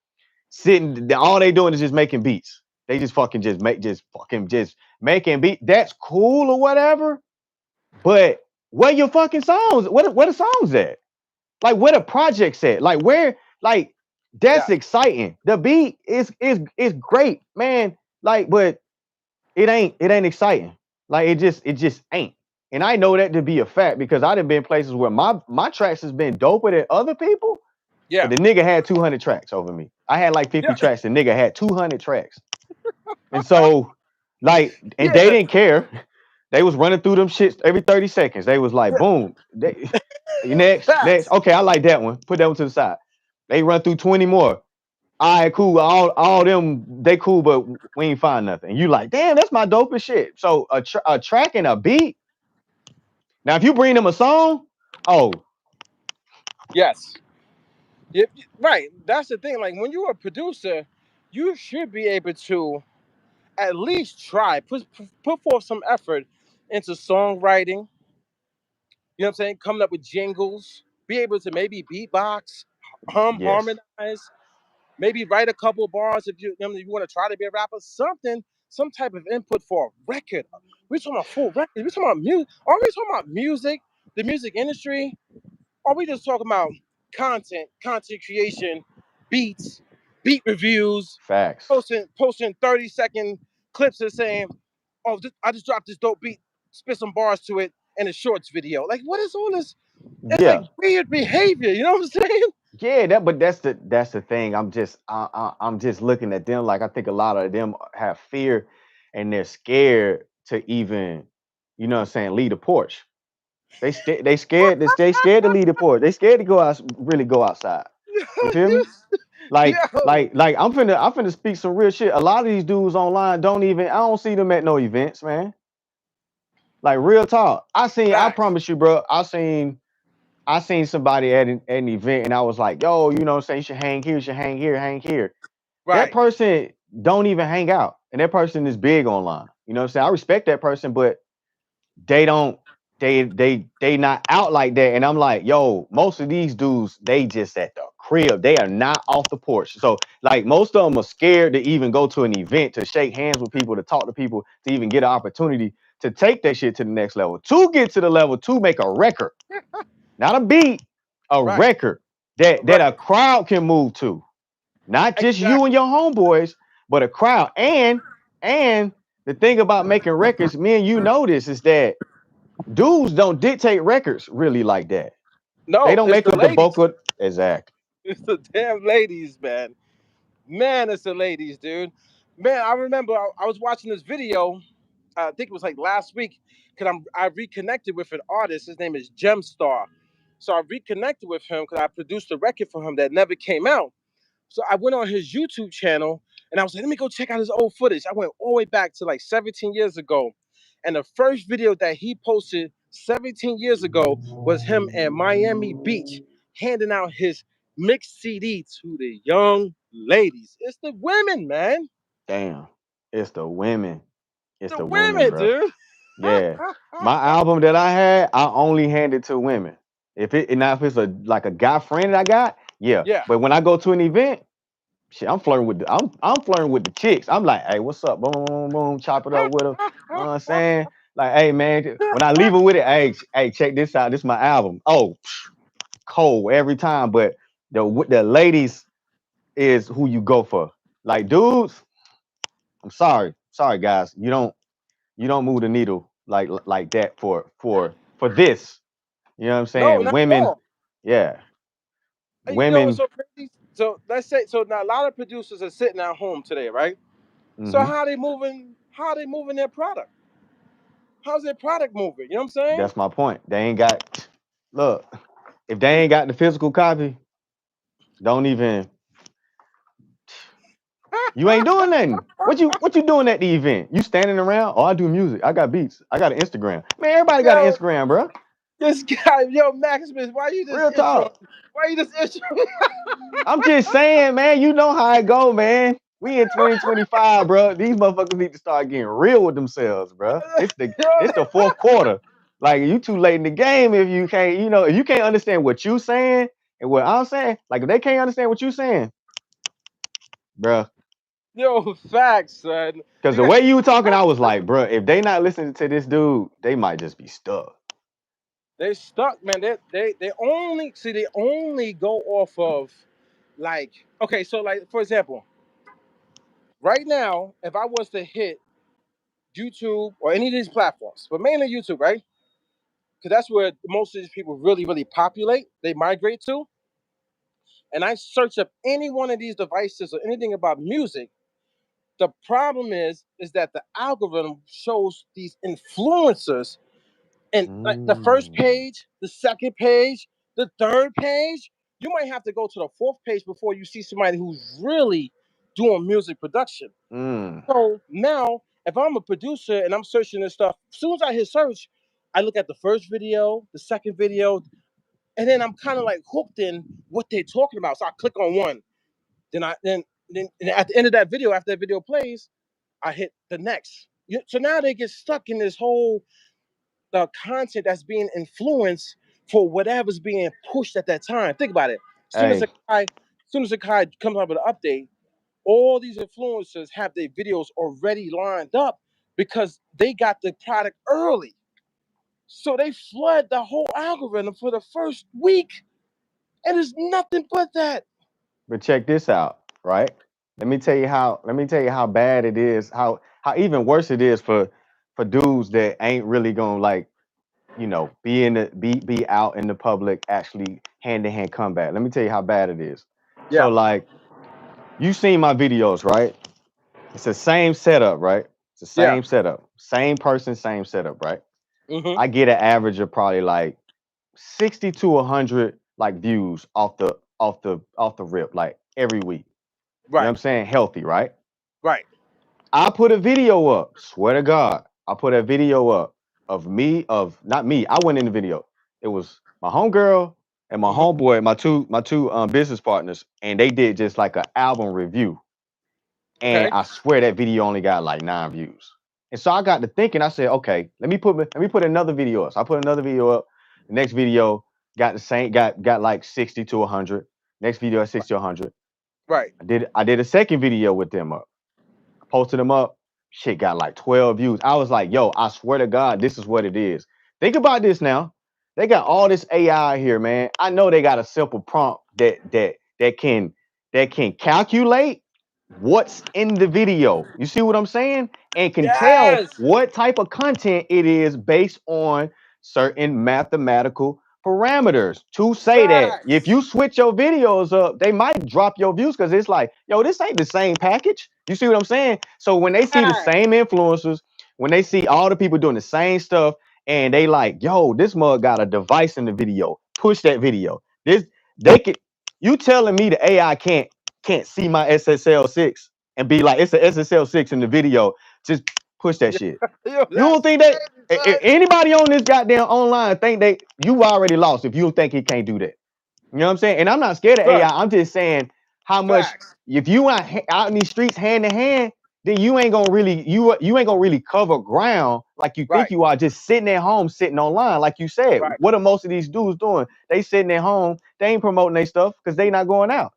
sitting, all they doing is just making beats. They just fucking just making beat. That's cool or whatever. But where your fucking songs? Where the songs at? Like where the projects at? Like where? Like that's Yes. exciting. The beat is great, man. Like, but it ain't exciting. Like it just ain't. And I know that to be a fact because I done been places where my tracks has been doper than other people, but Yeah. the nigga had 200 tracks over me. I had like 50 Yeah. tracks. The nigga had 200 tracks. And so, like, and they Yeah. didn't care. They was running through them shits every 30 seconds. They was like, Yeah. boom. Next. Facts. Okay, I like that one. Put that one to the side. They run through 20 more. All right, cool. All them, they cool, but we ain't find nothing. And you like, damn, that's my dopest shit. So a track and a beat, Now, if you bring them a song, oh, Yes. Yep, right. That's the thing. Like when you're a producer, you should be able to at least try put forth some effort into songwriting. You know what I'm saying? Coming up with jingles, be able to maybe beatbox, yes, harmonize, maybe write a couple bars if you want to try to be a rapper. Something, some type of input for a record. We're talking about full records. We're talking about music. Are we talking about music, the music industry? Or are we just talking about content creation, beats, beat reviews, facts. posting 30-second clips and saying, "Oh, I just dropped this dope beat, spit some bars to it, and a shorts video." Like, what is all this? It's like Yeah, weird behavior. You know what I'm saying? yeah. But that's the thing. I'm just looking at them like I think a lot of them have fear, and they're scared to even, you know what I'm saying, leave the porch. They scared. They scared to leave the porch. They scared to go out, really go outside. You feel me? Yo, Like I'm finna speak some real shit. A lot of these dudes online don't even, I don't see them at no events, man. Like real talk. I facts. promise you, bro. I seen somebody at an event and I was like, yo, you know what I'm saying? You should hang here, you should hang here, hang here. That Right. person don't even hang out. And that person is big online. You know what I'm saying? I respect that person, but they don't they not out like that. And I'm like, yo, most of these dudes, they just at the crib. They are not off the porch. So like most of them are scared to even go to an event, to shake hands with people, to talk to people, to even get an opportunity to take that shit to the next level, to get to the level to make a record, not a beat, a Right. record that Right. a crowd can move to. Not just you and Exactly. your homeboys, but a crowd. And the thing about making records, me and you know this, is that dudes don't dictate records really like that. They No, don't it's make the up the bulk ladies. of exactly. It's the damn ladies, man. Man, it's the ladies, dude. Man, I remember I was watching this video. I think it was like last week because I reconnected with an artist. His name is Gemstar. So I reconnected with him because I produced a record for him that never came out. So I went on his YouTube channel and I was like, let me go check out his old footage. I went all the way back to like 17 years ago. And the first video that he posted 17 years ago was him at Miami Beach handing out his mixed CD to the young ladies. It's the women, man. Damn. It's the women. It's The the women, women, bro. dude. Yeah. My album that I had, I only handed to women. If it's a like a guy friend that I got, yeah. Yeah. But when I go to an event, shit, I'm flirting with the chicks. I'm like, hey, what's up? Boom, boom, boom, boom, chop it up with them. You know what I'm saying? Like, hey man, when I leave her with it, hey, check this out. This is my album. Oh, cold every time. But the ladies is who you go for. Like dudes, I'm sorry guys, you don't move the needle like that for this. You know what I'm No, saying? not at Women, all. yeah, You know what's women. so crazy? So let's say so now a lot of producers are sitting at home today, right? So Hmm. how they moving their product? How's their product moving? You know what I'm saying? That's my point. They ain't got look. If they ain't got the physical copy, don't even. You ain't doing nothing. What you doing at the event? You standing around? Oh, I do music. I got beats. I got an Instagram. Man, everybody got an Yo, Instagram, bro. this guy, yo, Maximus, why you just Real issuing? talk. Why you just issuing? I'm just saying, man. You know how it go, man. We in 2025, bro. These motherfuckers need to start getting real with themselves, bro. It's the fourth quarter. Like you too late in the game if you can't, if you can't understand what you saying and what I'm saying. Like if they can't understand what you saying, bro. Yo, facts, son. Because You the got way you were talking, I was like, bro, if they not listening to this dude, they might just be stuck. they stuck, man. They only go off of like okay, so like for example, right now, if I was to hit YouTube or any of these platforms, but mainly YouTube, right? Because that's where most of these people really populate. They migrate to, and I search up any one of these devices or anything about music. The problem is that the algorithm shows these influencers, and like the first Mm, page, the second page, the third page. You might have to go to the fourth page before you see somebody who's really doing music production. mm, So now, if I'm a producer and I'm searching this stuff, as soon as I hit search, I look at the first video, the second video, and then I'm kind of like hooked in what they're talking about. So I click on one, then and at the end of that video, after that video plays, I hit the next. So now they get stuck in this whole content that's being influenced for whatever's being pushed at that time. Think about it. Hey, As soon as a guy comes out with an update, all these influencers have their videos already lined up because they got the product early. So they flood the whole algorithm for the first week, and it's nothing but that. but check this out, right? Let me tell you how bad it is, how even worse it is for dudes that ain't really gonna like, be in the be out in the public, actually hand to hand combat. Let me tell you how bad it is. So Yeah. like, you seen my videos, right? It's the same setup, right? It's the Yeah. same setup, same person, same setup, right? Mm-hmm. I get an average of probably like 60 to 100 like views off the rip, like every week. You know what Right. I'm saying? Healthy, right? Right. I put a video up. Swear to God, I put a video up of not me. I went in the video. It was my homegirl and my Mm-hmm. homeboy, my two business partners, and they did just like an album review. And Okay. I swear that video only got like 9 views. And so I got to thinking. I said, okay, let me put another video up. So I put another video up. The next video got the same, got like 60 to 100. Next video at 60 to 100. Right. I did a second video with them up. Posted them up. Shit got like 12 views. I was like, yo, I swear to God, this is what it is. Think about this now. They got all this AI here, man. I know they got a simple prompt that can calculate what's in the video. You see what I'm saying? And can tell Yes. what type of content it is based on certain mathematical parameters to say that if Facts. you switch your videos up, they might drop your views because it's like, yo, this ain't the same package. You see what I'm saying? So when they see the Facts. same influencers, when they see all the people doing the same stuff, and they like, yo, this mug got a device in the video, push that video. This they could you telling me the AI can't see my SSL6 and be like, it's a SSL6 in the video. Just push that shit. Yo, You don't that's think that crazy, son. anybody on this goddamn online think you already lost if you don't think he can't do that? You know what I'm saying? And I'm not scared of Son, AI. I'm just saying how much facts. if you out in these streets hand to hand, then you ain't gonna really cover ground like you think Right. you are just sitting at home, sitting online. Like you said, Right. what are most of these dudes doing? They sitting at home, they ain't promoting their stuff because they not going out.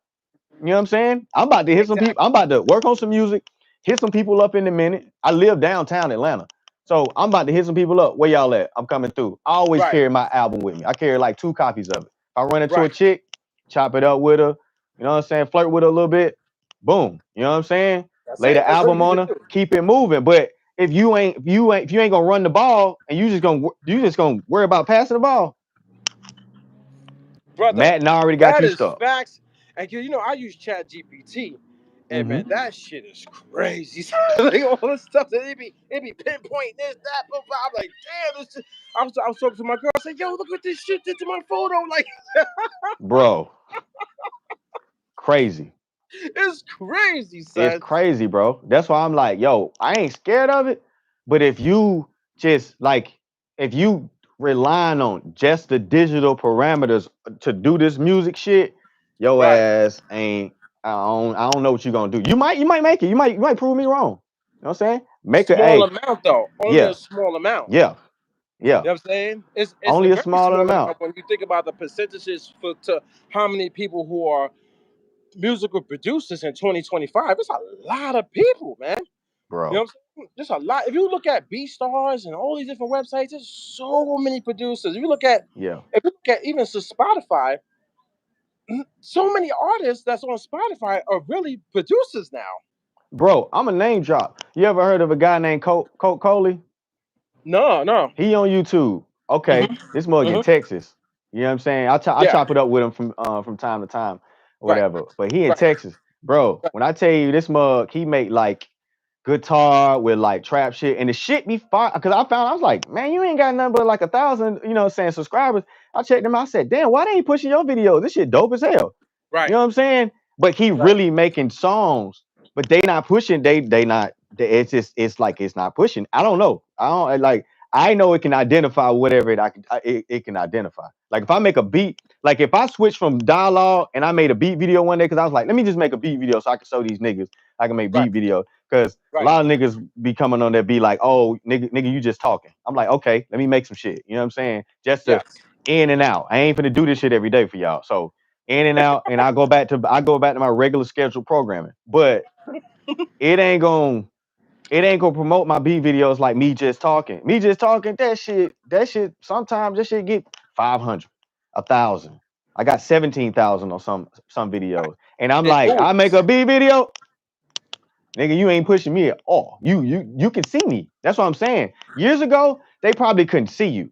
You know what I'm saying? I'm about to hit some people. Exactly. I'm about to work on some music, hit some people up in a minute. I live downtown Atlanta. So I'm about to hit some people up. Where y'all at? I'm coming through. I always Right. carry my album with me. I carry like 2 copies of it. If I run into a Right. chick, chop it up with her, you know what I'm saying? Flirt with her a little bit. Boom. You know what I'm saying? That's Lay it. the That's all you album need on to her, do. keep it moving. But if you ain't gonna run the ball and you just gonna worry about passing the ball, Brother, Madden already got that you is stuck. facts. And I use Chat GPT, and man, Mm-hmm. that shit is crazy. Like all the stuff that it be pinpoint this, that, blah, blah. I'm like, damn, this shit. I was talking to my girl, I said, yo, look what this shit did to my photo. Like, Bro, crazy. it's crazy, It's son. crazy, bro. That's why I'm like, yo, I ain't scared of it. But if you just like, if you relying on just the digital parameters to do this music shit, your Right. ass ain't. I don't know what you're gonna do. You might make it. You might prove me wrong. You know what I'm saying? Make a Small hey, amount though. Only a yeah, small amount. yeah, yeah. You know what I'm saying? It's a Only a very smaller small amount, amount when you think about the percentages to how many people who are musical producers in 2025. It's a lot of people, man. You know bro. what I'm saying? There's a lot. If you look at B Stars and all these different websites, there's so many producers. Yeah, If you look at even Spotify, so many artists that's on Spotify are really producers now. bro. I'm a name drop. You ever heard of a guy named Colt Coley? No, no. He on YouTube. Okay, Hmm. this mug in Hmm. Texas. You know what I'm saying? I Yeah. chop it up with him from time to time or Right. whatever. But he in Right. Texas, bro. Right. When I tell you this mug, he make like guitar with like trap shit, and the shit be fire. Cause I was like, man, you ain't got nothing but like 1,000, you know, what I'm saying, subscribers. I checked him. I said, damn, why they ain't pushing your videos? This shit dope as hell. You Right. know what I'm saying? But he Right. really making songs, but they not pushing. They not. It's just it's like it's not pushing. I don't know. I don't like. I know it can identify whatever it can identify. Like if I make a beat, like if I switch from dialogue and I made a beat video one day, because I was like, let me just make a beat video so I can show these niggas I can make Right. beat video. Because a Right. lot of niggas be coming on there be like, oh, nigga, you just talking. I'm like, okay, let me make some shit. You know what I'm saying? Just to Yes. in and out. I ain't finna do this shit every day for y'all. So in and out, and I go back to my regular scheduled programming. But it ain't gonna it ain't gonna promote my beat videos like me just talking. Me just talking, that shit, sometimes that shit get 500, 1,000. I got 17,000 on some videos. And I'm It like, I make moves. a beat video, nigga, you ain't pushing me at all. You can see me. That's what I'm saying. Years ago, they probably couldn't see you.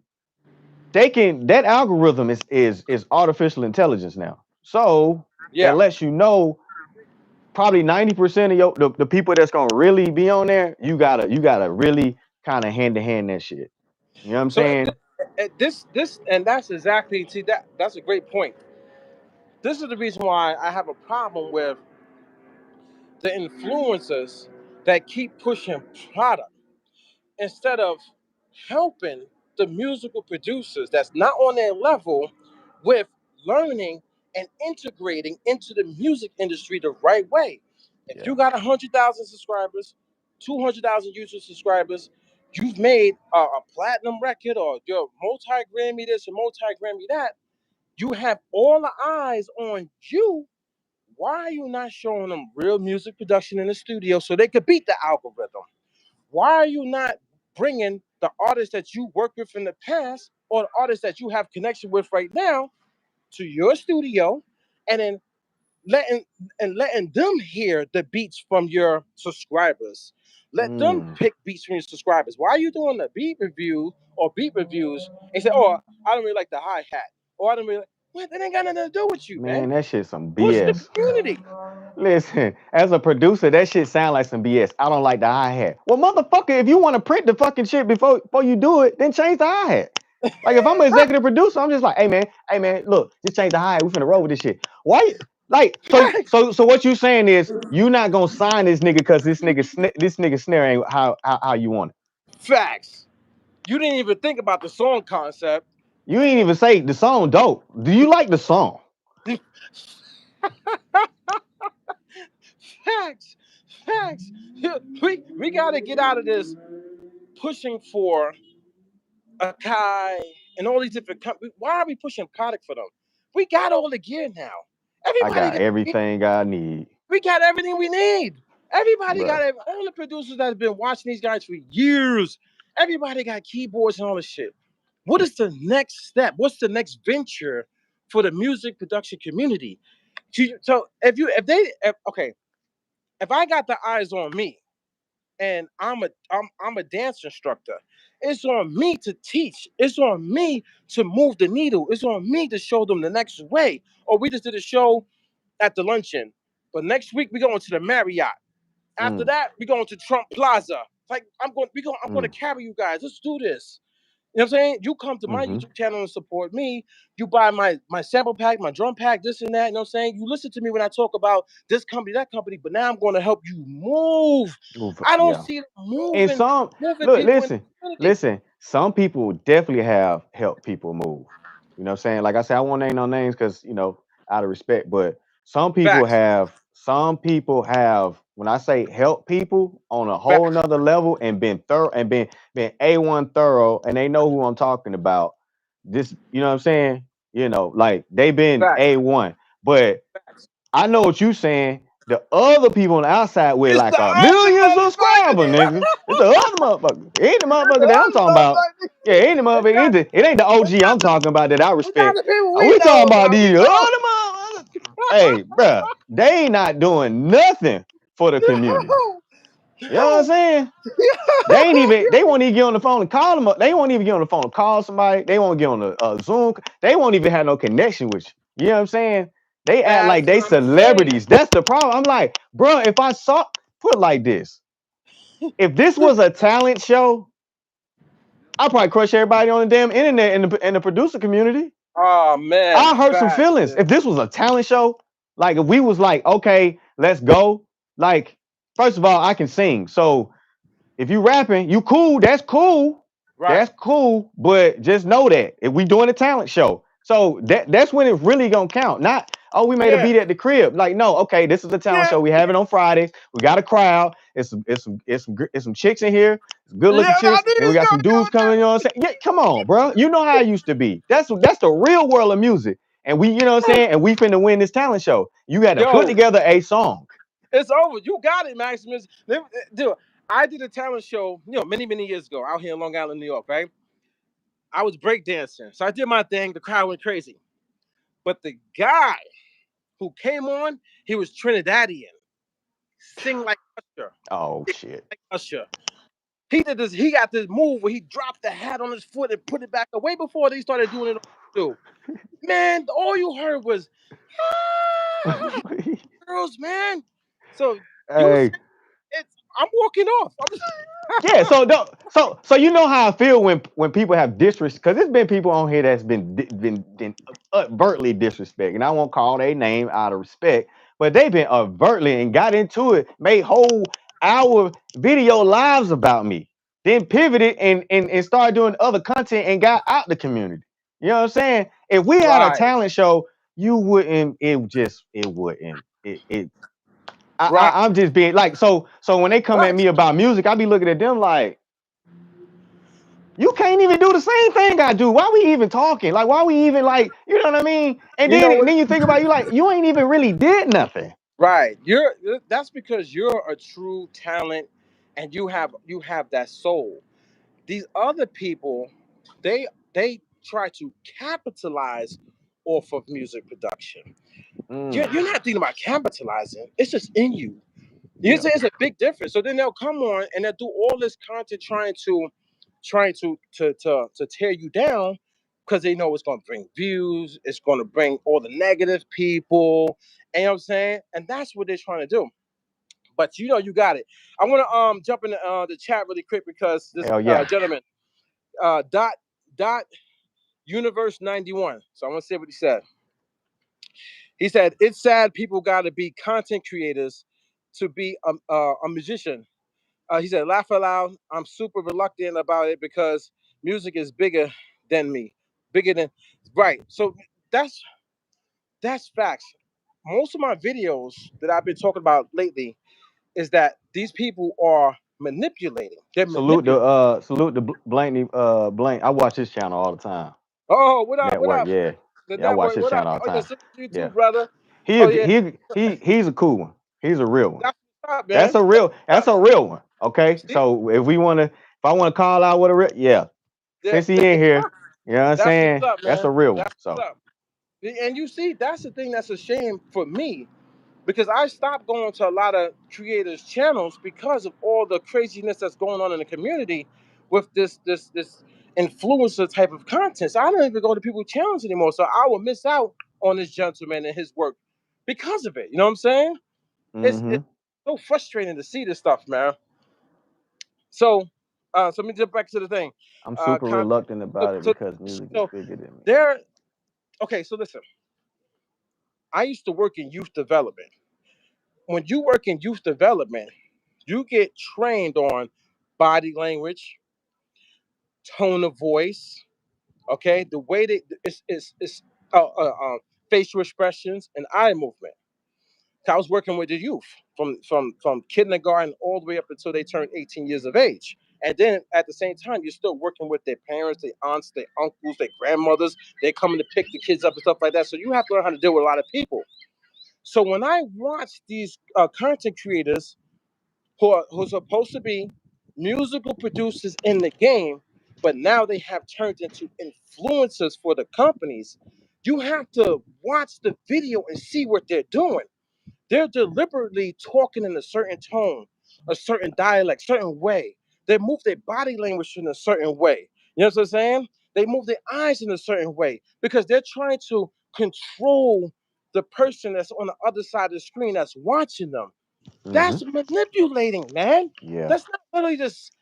That algorithm is artificial intelligence now. So that Yeah. lets you know probably 90% of the people that's gonna really be on there, you gotta really kind of hand to hand that shit. You know what I'm So saying? this and that's exactly, see, that's a great point. This is the reason why I have a problem with the influencers that keep pushing product instead of helping the musical producers that's not on their level with learning and integrating into the music industry the right way. If Yeah. you got 100,000 subscribers, 200,000 YouTube subscribers, you've made a platinum record or you're multi Grammy this and multi Grammy that. You have all the eyes on you. Why are you not showing them real music production in the studio so they could beat the algorithm? Why are you not bringing the artists that you worked with in the past or the artists that you have connection with right now to your studio and then letting letting them hear the beats from your subscribers? Let them Mm. pick beats from your subscribers. Why are you doing the beat review or beat reviews and say, "Oh, I don't really like the hi hat," or "I don't really," what? That ain't got nothing to do with you, man. Man, that shit some Push the BS. community. Listen, as a producer, that shit sound like some BS. I don't like the hi-hat. Well, motherfucker, if you want to print the fucking shit before you do it, then change the hi-hat. Like if I'm an executive producer, I'm just like, hey man, look, just change the hi-hat. We finna roll with this shit. Why? Like, Facts. so what you saying is you not gonna sign this nigga because this nigga snare ain't how you want it. Facts. You didn't even think about the song concept. You ain't even say the song dope. Do you like the song? Facts. Facts. We got to get out of this pushing for a Kai and all these different companies. Why are we pushing product for them? We got all the gear now. I Everybody got got gear. everything I need, We got everything we need. Everybody got bruh. it. All the producers that have been watching these guys for years. Everybody got keyboards and all this shit. What is the next step? What's the next venture for the music production community? So if I got the eyes on me and I'm a dance instructor, it's on me to teach. It's on me to move the needle. It's on me to show them the next way. Or we just did a show at the luncheon, but next week we going to the Marriott. After Mm, that, we going to Trump Plaza. It's like I'm going to mm, carry you guys. Let's do this. You know what I'm saying? You come to my mm-hmm. YouTube channel and support me. You buy my sample pack, my drum pack, this and that. You know what I'm saying? You listen to me when I talk about this company, that company, but now I'm going to help you move. I don't Yeah. see it And some moving look, people in the listen, community. listen. Some people definitely have helped people move. You know what I'm saying? Like I said, I won't name no names because out of respect. But Facts. some people have, when I say help people on a whole Facts. nother level and been thorough and been A1 thorough, and they know who I'm talking about. This, you know what I'm saying? Like they've been Facts. A1. But Facts. I know what you saying. The other people on the outside with It's like the a other million subscribers, motherfuckers. nigga. It's the other motherfucker. It ain't the It's the motherfucker that I'm other talking about. motherfuckers. Yeah, it ain't the It's motherfucker. not, It ain't the it's OG not I'm talking about that I it's not respect. the people Oh, we we talking know about about. We these other know. motherfuckers. Hey, bruh, they ain't not doing nothing for the community. You know what I'm saying? They won't even get on the phone and call them up. They won't even get on the phone and call somebody. They won't get on a Zoom. They won't even have no connection with you. You know what I'm saying? They act like That's they what I'm saying. celebrities. That's the problem. I'm like, bro, if I saw, put it like this. If this was a talent show, I'd probably crush everybody on the damn internet in the producer community. Oh man, I hurt some facts. feelings. If this was a talent show, like if we was like, okay, let's go. Like, first of all, I can sing. So if you rapping, you cool, that's cool. Right. That's cool, but just know that if we doing a talent show, so that's when it's really gonna count. Not, oh, we made a Yeah. beat at the crib. Like, no, okay, this is a talent Yeah. show. We have it on Fridays. We got a crowd. It's some chicks in here, good looking Yeah. I chicks, knew and you we was got gonna some go dudes with coming. You know what I'm saying? Yeah, come on, bro. You know how it used to be. That's the real world of music, and we, you know what I'm that. saying. And we finna win this talent show. You got to put Yo, together a song. it's over. You got it, Maximus. Dude, I did a talent show, many, many years ago out here in Long Island, New York, right? I was breakdancing. So I did my thing. The crowd went crazy. But the guy who came on, he was Trinidadian. Sing like Usher. Oh shit. Like Usher. He did this, he got this move where he dropped the hat on his foot and put it back away before they started doing it on too. Man, all you heard was girls, man. So you Hey. said I'm walking off. Yeah, so you know how I feel when people have disrespect, because there's been people on here that's been overtly disrespect, and I won't call their name out of respect, but they've been overtly and got into it, made whole hour video lives about me, then pivoted and started doing other content and got out the community. You know what I'm saying? If we had a Right, talent show, you wouldn't. It wouldn't. It right. I'm just being like, so when they come at What? me about music, I be looking at them like, you can't even do the same thing I do. Why we even talking? Like, why we even, like, you know what I mean? And You then know and what? then you think about it, you like, you ain't even really did nothing. Right. That's because you're a true talent and you have that soul. These other people, they try to capitalize off of music production. You're Mm, not thinking about capitalizing. It's just in you. You yeah. say it's a big difference. So then they'll come on and they'll do all this content trying to tear you down because they know it's gonna bring views, it's gonna bring all the negative people, and you know what I'm saying? And that's what they're trying to do. But you got it. I wanna jump in the chat really quick because this Hell yeah. gentleman, dot universe 91. So I want to say what he said. He said, "It's sad people got to be content creators to be a musician." He said, "Laugh aloud. I'm super reluctant about it because music is bigger than me, bigger than right." So that's that's facts. Most of my videos that I've been talking about lately is that these people are manipulating. They're manipulating. Salute the Blaney Blank. I watch his channel all the time. Oh, what up? What Network, up? yeah. The Yeah, I watch network. his What up? channel all Oh the yeah, time. send you too, Yeah. brother. He Oh yeah, he's a cool one. He's a real one. that's what's up, That's man. a That's real what's that's up. a real one. Okay. See, So if I wanna call out what a real, yeah. yeah, Since he in here, you know what I'm that's what's saying? up, That's a man. real one. That's So what's up. And you see, that's the thing that's a shame for me because I stopped going to a lot of creators' channels because of all the craziness that's going on in the community with this influencer type of content. So I don't even go to people's channels anymore. So I will miss out on this gentleman and his work because of it. You know what I'm saying? It's hmm so frustrating to see this stuff, man. So, so let me jump back to the thing. I'm super Content. reluctant So, about it so, because music is so bigger than me. there. Okay, so listen. I used to work in youth development. When you work in youth development, you get trained on body language, tone of voice, okay, the way that it's facial expressions and eye movement. I was working with the youth from kindergarten all the way up until they turned 18 years of age. And then at the same time, you're still working with their parents, their aunts, their uncles, their grandmothers. They're coming to pick the kids up and stuff like that. So you have to learn how to deal with a lot of people. So when I watch these content creators who's supposed to be musical producers in the game, but now they have turned into influencers for the companies. You have to watch the video and see what they're doing. They're deliberately talking in a certain tone, a certain dialect, certain way. They move their body language in a certain way. You know what I'm saying? They move their eyes in a certain way because they're trying to control the person that's on the other side of the screen that's watching them. hmm That's manipulating, man. Yeah. That's not literally just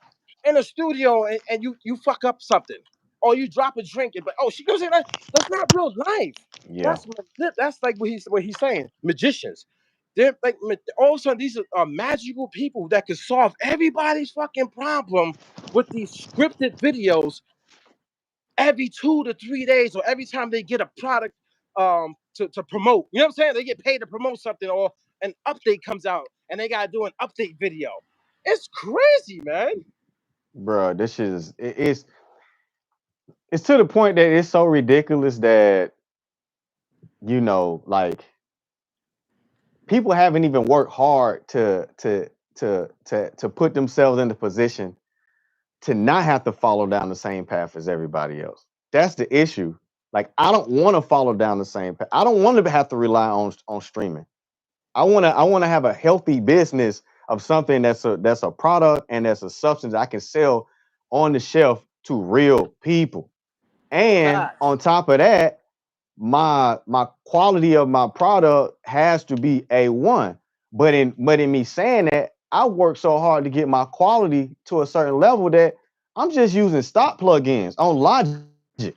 in a studio and you fuck up something. Or you drop a drink and but oh she goes in that's not real life. Yeah. That's like what he's saying. Magicians. They're like all of a sudden these are magical people that can solve everybody's fucking problem with these scripted videos every 2 to 3 days or every time they get a product to promote. You know what I'm saying? They get paid to promote something or an update comes out and they gotta do an update video. It's crazy, man. Bro, this is it's to the point that it's so ridiculous that like people haven't even worked hard to put themselves in the position to not have to follow down the same path as everybody else. That's the issue. Like I don't want to follow down the same path. I don't want to have to rely on streaming. I want to have a healthy business of something that's a product and that's a substance I can sell on the shelf to real people. And Facts. on top of that, my quality of my product has to be A1. But in me saying that, I work so hard to get my quality to a certain level that I'm just using stock plugins on Logic.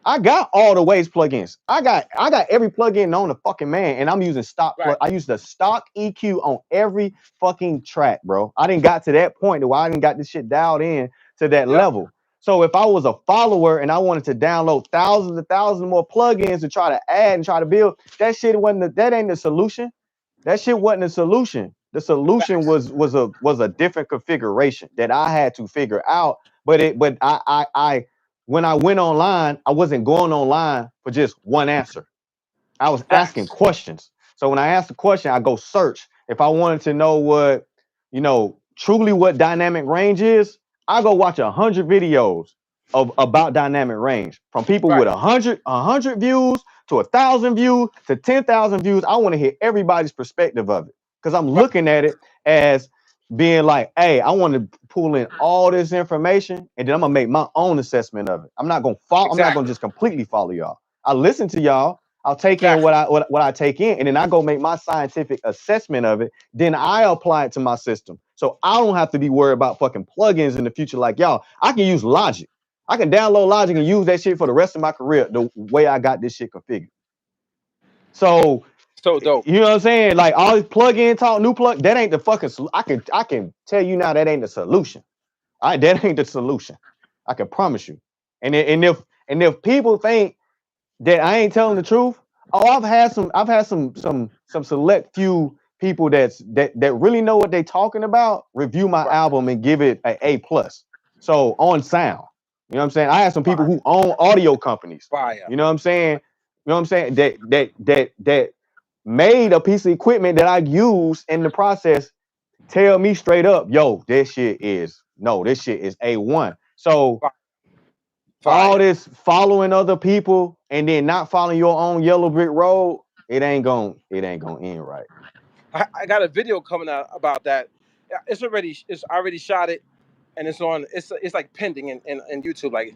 I got all the waves plugins. I got every plugin known to fucking man, and I'm using stock plug. Right. I use the stock EQ on every fucking track, bro. I didn't got to that point where I didn't got this shit dialed in to that Yep. level. So if I was a follower and I wanted to download thousands and thousands more plugins to try to add and try to build, that ain't the solution. That shit wasn't the solution. The solution Facts. was a different configuration that I had to figure out. But when I went online, I wasn't going online for just one answer. I was asking Facts. questions. So when I asked a question, I go search. If I wanted to know truly what dynamic range is, I go watch 100 videos about dynamic range from people with Right. a hundred views to 1,000 views to 10,000 views. I want to hear everybody's perspective of it because I'm Right. looking at it as being like, hey, I want to pull in all this information and then I'm gonna make my own assessment of it. I'm not gonna follow. I'm not gonna Exactly. just completely follow y'all. I listen to y'all. I'll take in Exactly. what I take in, and then I go make my scientific assessment of it. Then I apply it to my system, so I don't have to be worried about fucking plugins in the future like y'all. I can use Logic. I can download Logic and use that shit for the rest of my career the way I got this shit configured. So So dope. you know what I'm saying? Like all this plug-in talk, new plug, that ain't the fucking. I can tell you now that ain't the solution. That ain't the solution. I can promise you. And if people think that I ain't telling the truth. Oh, I've had some select few people that really know what they talking about review my Right. album and give it a A+. So on sound. You know what I'm saying? I have some people Fire. who own audio companies. Fire. You know what I'm saying? You know what I'm saying? That made a piece of equipment that I use in the process tell me straight up, yo, this shit is A1. So Fire. all Fire. this following other people and then not following your own yellow brick road, it ain't gonna end right. I got a video coming out about that. Yeah, it's already shot it and it's like pending in YouTube. Like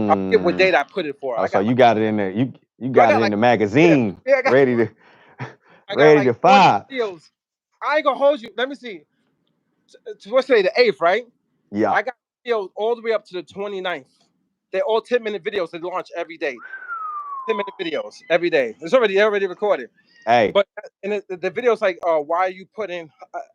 I forget what Mm. date I put it for. Oh, I so got you like got it in there. You I got got it in like the yeah, magazine, yeah ready to I got ready like to 20 fire. videos. I ain't gonna hold you. Let me see. What's today? The 8th, right? Yeah. I got videos all the way up to the 29th. They're all 10-minute videos. They launch every day. 10-minute videos every day. They're already recorded. Hey, But and the video's like, why are you putting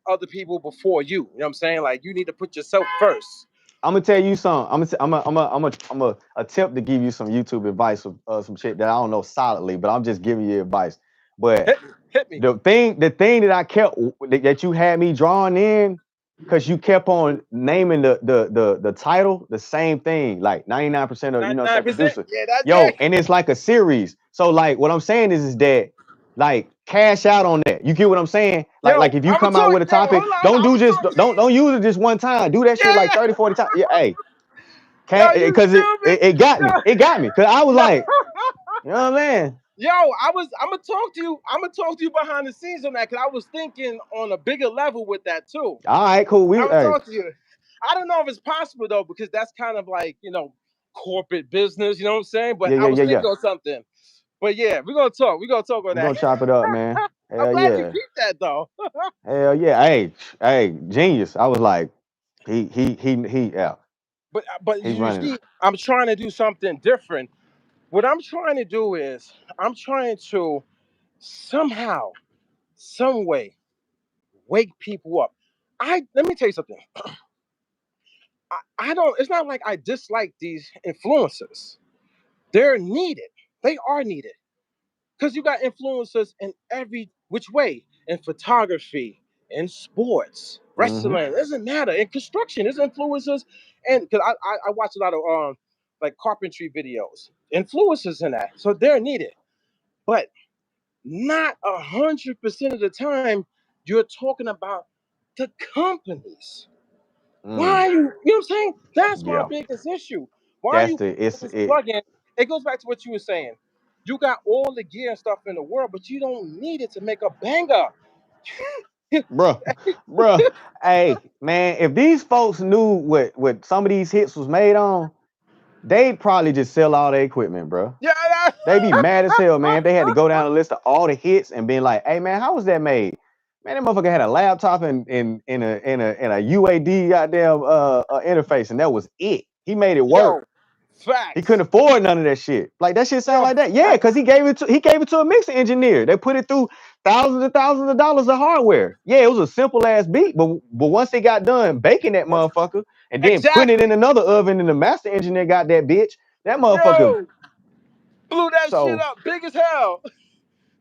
other people before you? You know what I'm saying? Like you need to put yourself first. I'm gonna tell you something. I'm gonna attempt to give you some YouTube advice of some shit that I don't know solidly, but I'm just giving you advice. But Hit me. the thing that I kept that you had me drawing in, because you kept on naming the title the same thing, like 99% of say 99%. producer. Yeah, that's Yo, it. and it's like a series. So like what I'm saying is that like cash out on that. You get what I'm saying? Like Yo, if you I'm gonna come out talk. with a Yo, hold topic, on. don't I'm do gonna just talk. don't use it just one time. Do that shit Yeah, like yeah. 30, 40 times. Yeah, hey, Yo, you because stupid. it got me. Yo, It got me. Cause I was yo. like, you know what I'm saying? Yo, I'm gonna talk to you. I'm gonna talk to you behind the scenes on that because I was thinking on a bigger level with that too. All right, cool. I'm We gonna hey, talk to you. I don't know if it's possible though because that's kind of like corporate business. You know what I'm saying? But yeah, I yeah, was yeah, yeah. thinking on something. But yeah, we're gonna talk. We're gonna talk on We're that. gonna chop it up, man. I'm Hell glad you yeah. peeped that though. Hell yeah. Hey, genius. I was like, yeah, But he you running it. see, I'm trying to do something different. What I'm trying to do is I'm trying to somehow. some way wake people up. I Let me tell you something. I don't. It's not like I dislike these influencers. They're needed. They are needed because you got influencers in every which way, in photography, in sports, Mm-hmm. wrestling. It doesn't matter. In construction, there's influencers, and because I watch a lot of like carpentry videos, influencers in that, so they're needed. But not 100% of the time, you're talking about the companies. Mm. Why are you? You know what I'm saying? That's my Yeah. biggest issue. Why are That's you the with it's this it, plugin? It goes back to what you were saying. You got all the gear and stuff in the world, but you don't need it to make a banger. bro, bro. Hey, man, if these folks knew what some of these hits was made on, they'd probably just sell all their equipment, bro. Yeah, They be mad as hell, man. If they had to go down the list of all the hits and being like, "Hey, man, how was that made?" Man, that motherfucker had a laptop and in a UAD goddamn interface, and that was it. He made it work. yo, He couldn't facts. afford none of that shit. Like that shit sound Yo, like that. Yeah, because facts. he gave it to a mixing engineer. They put it through thousands of dollars of hardware. Yeah, it was a simple ass beat, but once they got done baking that motherfucker and then putting it in Exactly. another oven and the master engineer got that bitch, that motherfucker. Yo, blew that shit So up, big as hell.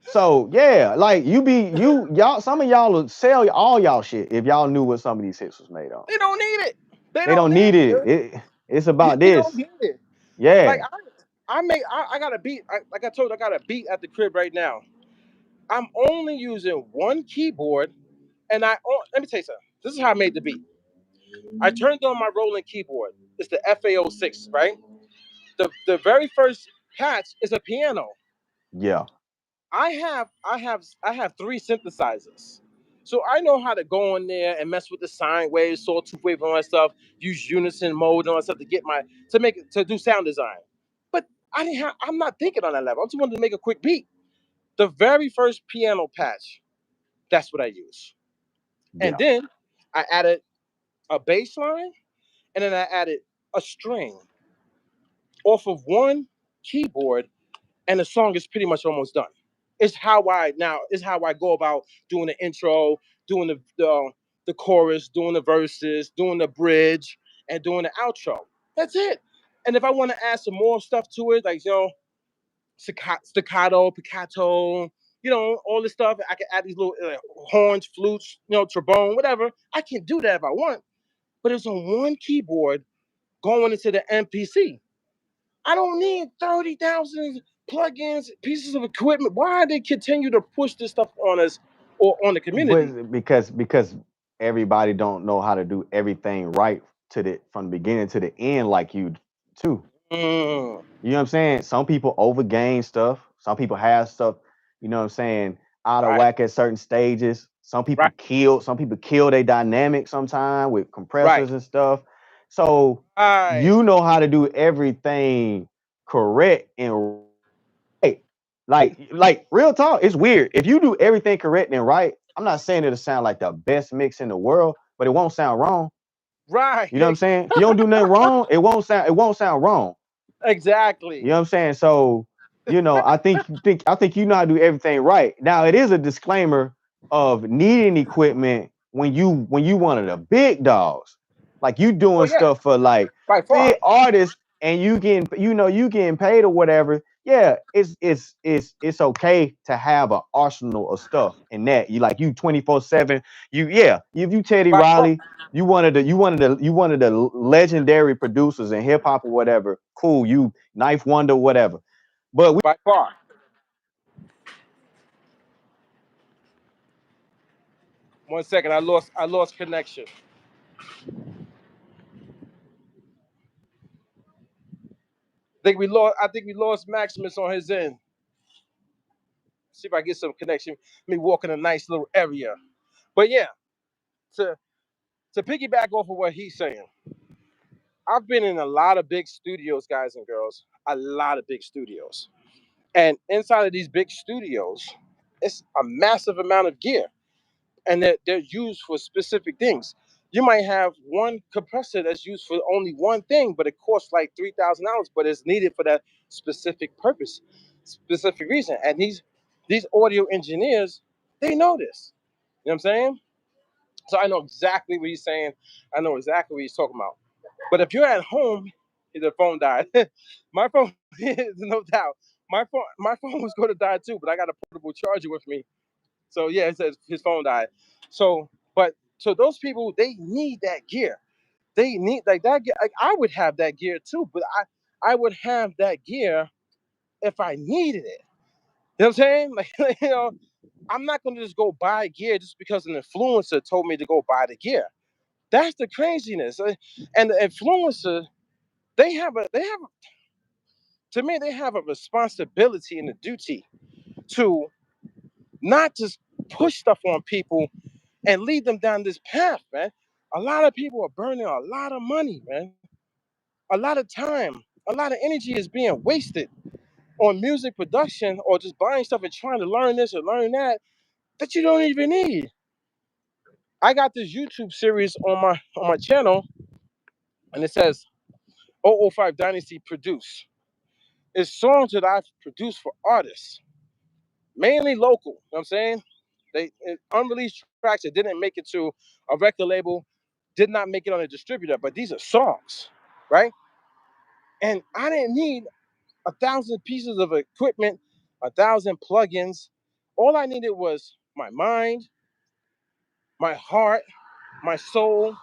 so yeah, like y'all some of y'all would sell all y'all shit if y'all knew what some of these hits was made on. They don't need it. They They don't don't need need it, it. dude. It's about They don't this. need it. Like Yeah. I got a beat. Like I told you, I got a beat at the crib right now. I'm only using one keyboard, and let me tell you something. This is how I made the beat. I turned on my rolling keyboard. It's the FA06, right? The very first patch is a piano. Yeah. I have three synthesizers. So I know how to go in there and mess with the sine waves, sawtooth wave, and all that stuff. Use unison mode and all that stuff to get to do sound design. But I'm not thinking on that level. I just wanted to make a quick beat. The very first piano patch, that's what I use. And Yeah. then I added a bass line, and then I added a string off of one keyboard, and the song is pretty much almost done. It's how I go about doing the intro, doing the chorus, doing the verses, doing the bridge, and doing the outro. That's it. And if I want to add some more stuff to it, like staccato, piccato, all this stuff, I can add these little horns, flutes, trombone, whatever. I can do that if I want, but it's on one keyboard going into the MPC. I don't need 30,000 plugins, pieces of equipment. Why they continue to push this stuff on us or on the community? But because everybody don't know how to do everything right to the from the beginning to the end like you too. Mm, You know what I'm saying? Some people overgain stuff. Some people have stuff, you know what I'm saying, out of right, whack at certain stages. right, Some people kill their dynamic sometime with right, compressors and stuff. So right, you know how to do everything correct and right. Like real talk, it's weird. If you do everything correct and right, I'm not saying it'll sound like the best mix in the world, but it won't sound wrong. You know what I'm right. saying? If you don't do nothing wrong, it won't sound wrong. You Exactly. know what I'm saying? So, I think you know how to do everything right. Now it is a disclaimer of needing equipment when you one of the big dogs. Like you Oh doing yeah, stuff for like by big far. artists and you getting paid or whatever. Yeah, it's okay to have an arsenal of stuff and that you 24/7. If you Teddy By far. Riley, you one of the legendary producers in hip hop or whatever. Cool, you Knife Wonder, whatever. But By far. One second, I lost connection. I think we lost Maximus on his end. See if I get some connection. Me walk in a nice little area. But yeah, to to piggyback off of what he's saying, I've been in a lot of big studios, guys and girls. A lot of big studios. And inside of these big studios, it's a massive amount of gear. And they're used for specific things. You might have one compressor that's used for only one thing, but it costs like $3,000, but it's needed for that specific purpose, specific reason. And these audio engineers, They know this. You know what I'm saying? So I know exactly what he's saying. I know exactly what he's talking about. But if you're at home, the phone died. My phone, no doubt. My phone was going to die too, but I got a portable charger with me. So yeah, it says his phone died. So, but so those people, they need that gear. They need like that gear. Like I would have that gear too, but I would have that gear if I needed it. You know what I'm saying? Like I'm not gonna just go buy gear just because an influencer told me to go buy the gear. That's the craziness. And the influencer, they have to me they have a responsibility and a duty to not just push stuff on people and lead them down this path, man. A lot of people are burning a lot of money, man. A lot of time, a lot of energy is being wasted on music production or just buying stuff and trying to learn this or learn that you don't even need. I got this YouTube series on my channel, and it says 005 Dynasty Produce. It's songs that I've produced for artists, mainly local. You know what I'm saying? Unreleased tracks that didn't make it to a record label, did not make it on a distributor, but these are songs, right? And I didn't need 1,000 pieces of equipment, 1,000 plugins. All I needed was my mind, my heart, my soul,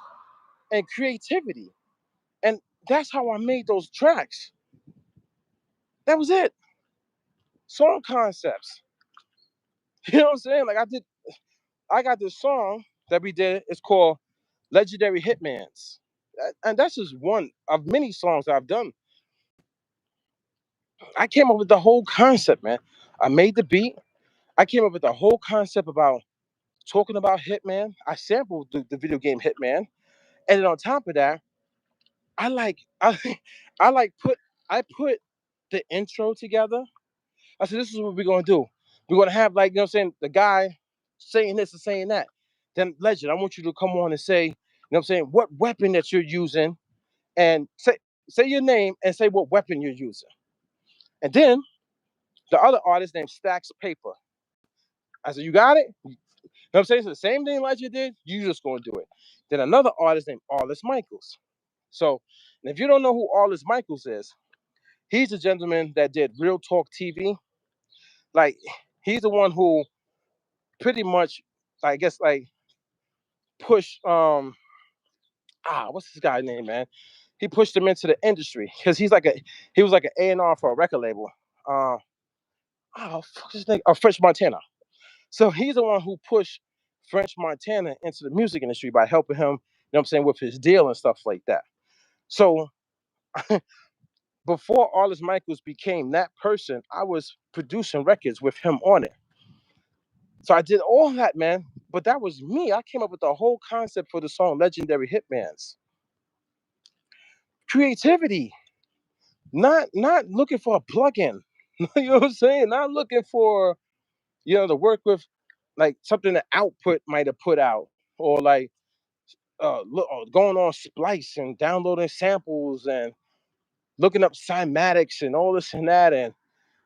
and creativity. And that's how I made those tracks. That was it. Song concepts. You know what I'm saying? I got this song that we did. It's called Legendary Hitmans. And that's just one of many songs that I've done. I came up with the whole concept, man. I made the beat. I came up with the whole concept about talking about Hitman. I sampled the video game Hitman. And then on top of that, I like I I like put the intro together. I said, this is what we're gonna do. We're gonna have like, you know what I'm saying, the guy saying this and saying that. Then Legend, I want you to come on and say, you know what I'm saying, what weapon that you're using and say your name and say what weapon you're using. And then the other artist named Stacks Paper. I said, you got it? You know what I'm saying? So the same thing Legend did, you just gonna do it. Then another artist named Arliss Michaels. So and if you don't know who Arliss Michaels is, he's a gentleman that did Real Talk TV. Like he's the one who pretty much, I guess, like push what's this guy's name, man? He pushed him into the industry because he was like an A&R for a record label. Uh, fuck his name? French Montana. So he's the one who pushed French Montana into the music industry by helping him, you know what I'm saying, with his deal and stuff like that. So before Arliss Michaels became that person, I was producing records with him on it. So I did all that, man. But that was me. I came up with the whole concept for the song Legendary Hitmans. Creativity, not looking for a plug-in. You know what I'm saying? Not looking for, to work with like something that Output might have put out, or like going on Splice and downloading samples and looking up cymatics and all this and that, and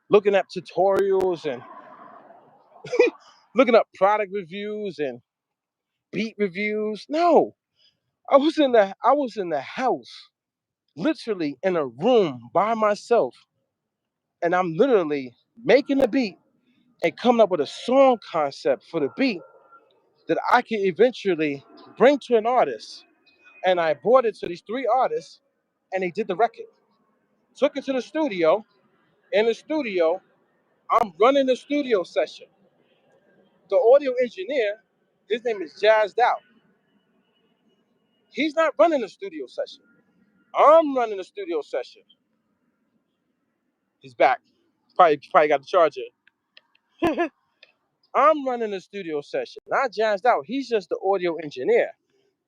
looking up tutorials and looking up product reviews and beat reviews. No, I was in the house, literally in a room by myself, and I'm literally making a beat and coming up with a song concept for the beat that I can eventually bring to an artist. And I brought it to these three artists, and they did the record. Took it to the studio. In the studio, I'm running the studio session. The audio engineer, his name is Jazzed Out. He's not running the studio session. I'm running the studio session. He's back. Probably got the charger. I'm running the studio session, not Jazzed Out. He's just the audio engineer.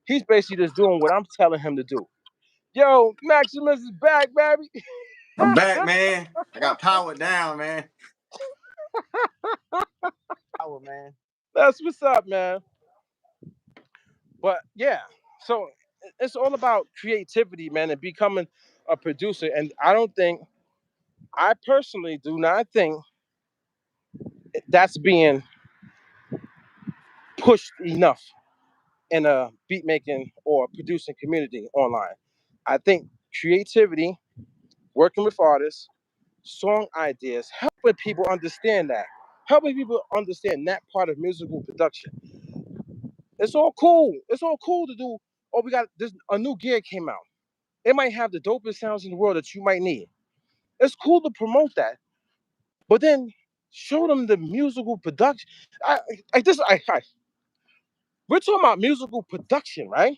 He's basically just doing what I'm telling him to do. Yo, Maximus is back, baby. I'm back, man. I got powered down, man. Power, man. That's what's up, man. But yeah, so it's all about creativity, man, and becoming a producer. And I personally do not think that's being pushed enough in a beat making or producing community online. I think creativity, working with artists, song ideas, helping people understand that, helping people understand that part of musical production. It's all cool. It's all cool to do. Oh, we got this. A new gear came out. It might have the dopest sounds in the world that you might need. It's cool to promote that, but then show them the musical production. I, we're talking about musical production, right?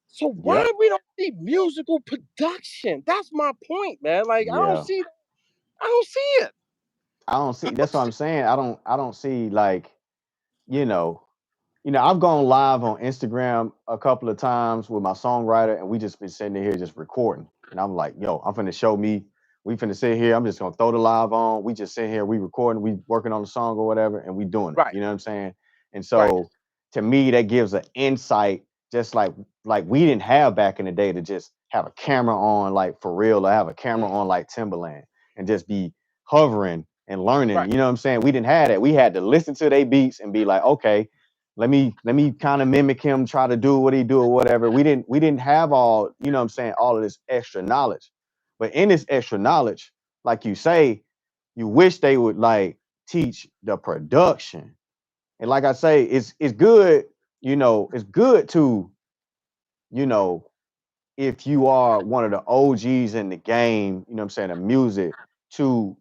So why Yep. we don't see musical production? That's my point, man. Like Yeah. I don't see it. I don't I see. don't That's what see I'm saying. I don't see like, you know, I've gone live on Instagram a couple of times with my songwriter, and we just been sitting here just recording. And I'm like, yo, I'm finna show me. We finna sit here. I'm just gonna throw the live on. We just sit here. We recording. We working on the song or whatever, and we doing it. right, You know what I'm saying? And right, so, to me, that gives an insight, just like we didn't have back in the day, to just have a camera on, like for real, or have a camera on like Timberland, and just be hovering and learning. right. You know what I'm saying? We didn't have that. We had to listen to their beats and be like, okay, let me kind of mimic him, try to do what he do or whatever. We didn't have all, what I'm saying, all of this extra knowledge. But in this extra knowledge, like you say, you wish they would like teach the production. And like I say, it's good, it's good to, you know, if you are one of the OGs in the game, you know what I'm saying, of music,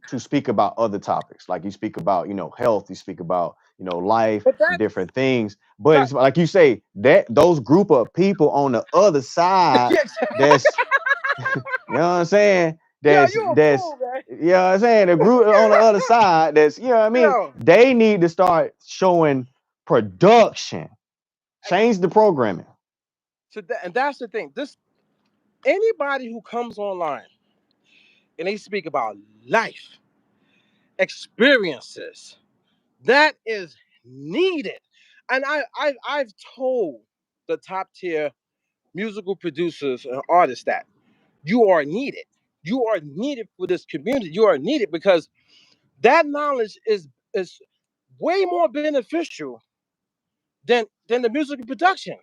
to speak about other topics. Like you speak about, health, you speak about, life But and that different things. But that it's like you say, that those group of people on the other side, that's, you know what I'm saying, yo, that's you a that's fool, man. you know what I'm saying, the group on the other side, that's, you know what I mean, Yo, they need to start showing production, and, change the programming. and that's the thing. This anybody who comes online and they speak about life experiences that is needed, and I've told the top tier musical producers and artists that you are needed. You are needed for this community. You are needed because that knowledge is way more beneficial than the musical production.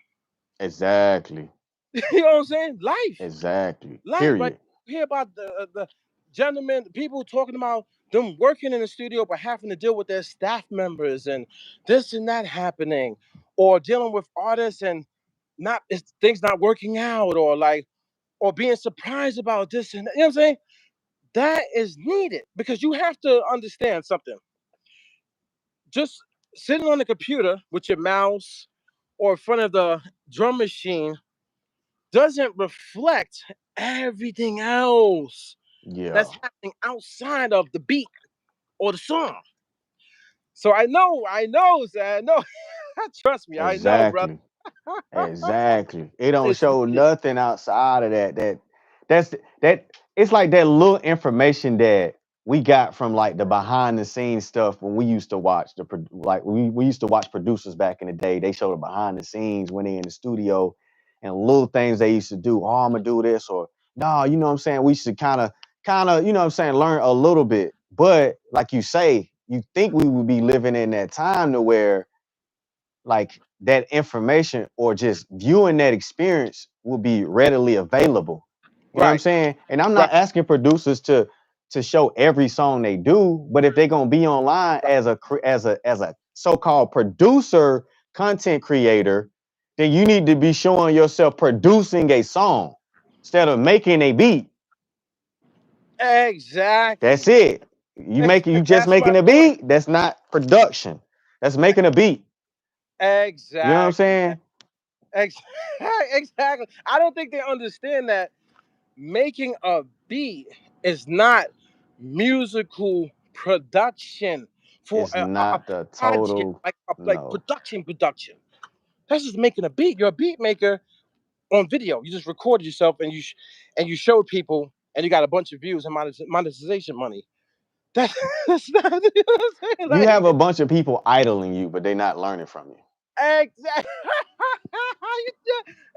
Exactly. You know what I'm saying? Exactly. Life. Like Period. you hear about the gentlemen, people talking about them working in the studio but having to deal with their staff members and this and that happening, or dealing with artists and not it's, things not working out, or like or being surprised about this and that. You know what I'm saying? That is needed because you have to understand something. Just sitting on the computer with your mouse or in front of the drum machine doesn't reflect everything else that's Yeah. happening outside of the beat or the song. So I know, I know. Trust me, I know, brother. Exactly. Exactly. It don't It's show needed. nothing outside of that. That's that. It's like that little information that we got from like the behind the scenes stuff when we used to watch like we used to watch producers back in the day. They show the behind the scenes when they in the studio and little things they used to do. Oh, I'm gonna do this, or no, you know what I'm saying. We should kind of, you know what I'm saying, learn a little bit. But like you say, you think we would be living in that time to where like that information or just viewing that experience will be readily available. You know what I'm Right, saying? And I'm right, not asking producers to show every song they do, but if they're gonna be online as a so-called producer, content creator, then you need to be showing yourself producing a song instead of making a beat. That's exactly. it. You just That's my making a point. beat. That's not production. That's making a beat. You know what I'm Exactly. saying? Ex- exactly. I don't think they understand that making a beat is not musical production for It's a not the project total. like like No. production. That's just making a beat. You're a beat maker on video. You just recorded yourself and and you showed people and you got a bunch of views and monetization money. That's, that's not, you know what I'm saying? You have a Like bunch of people idling you, but they're not learning from you. exactly.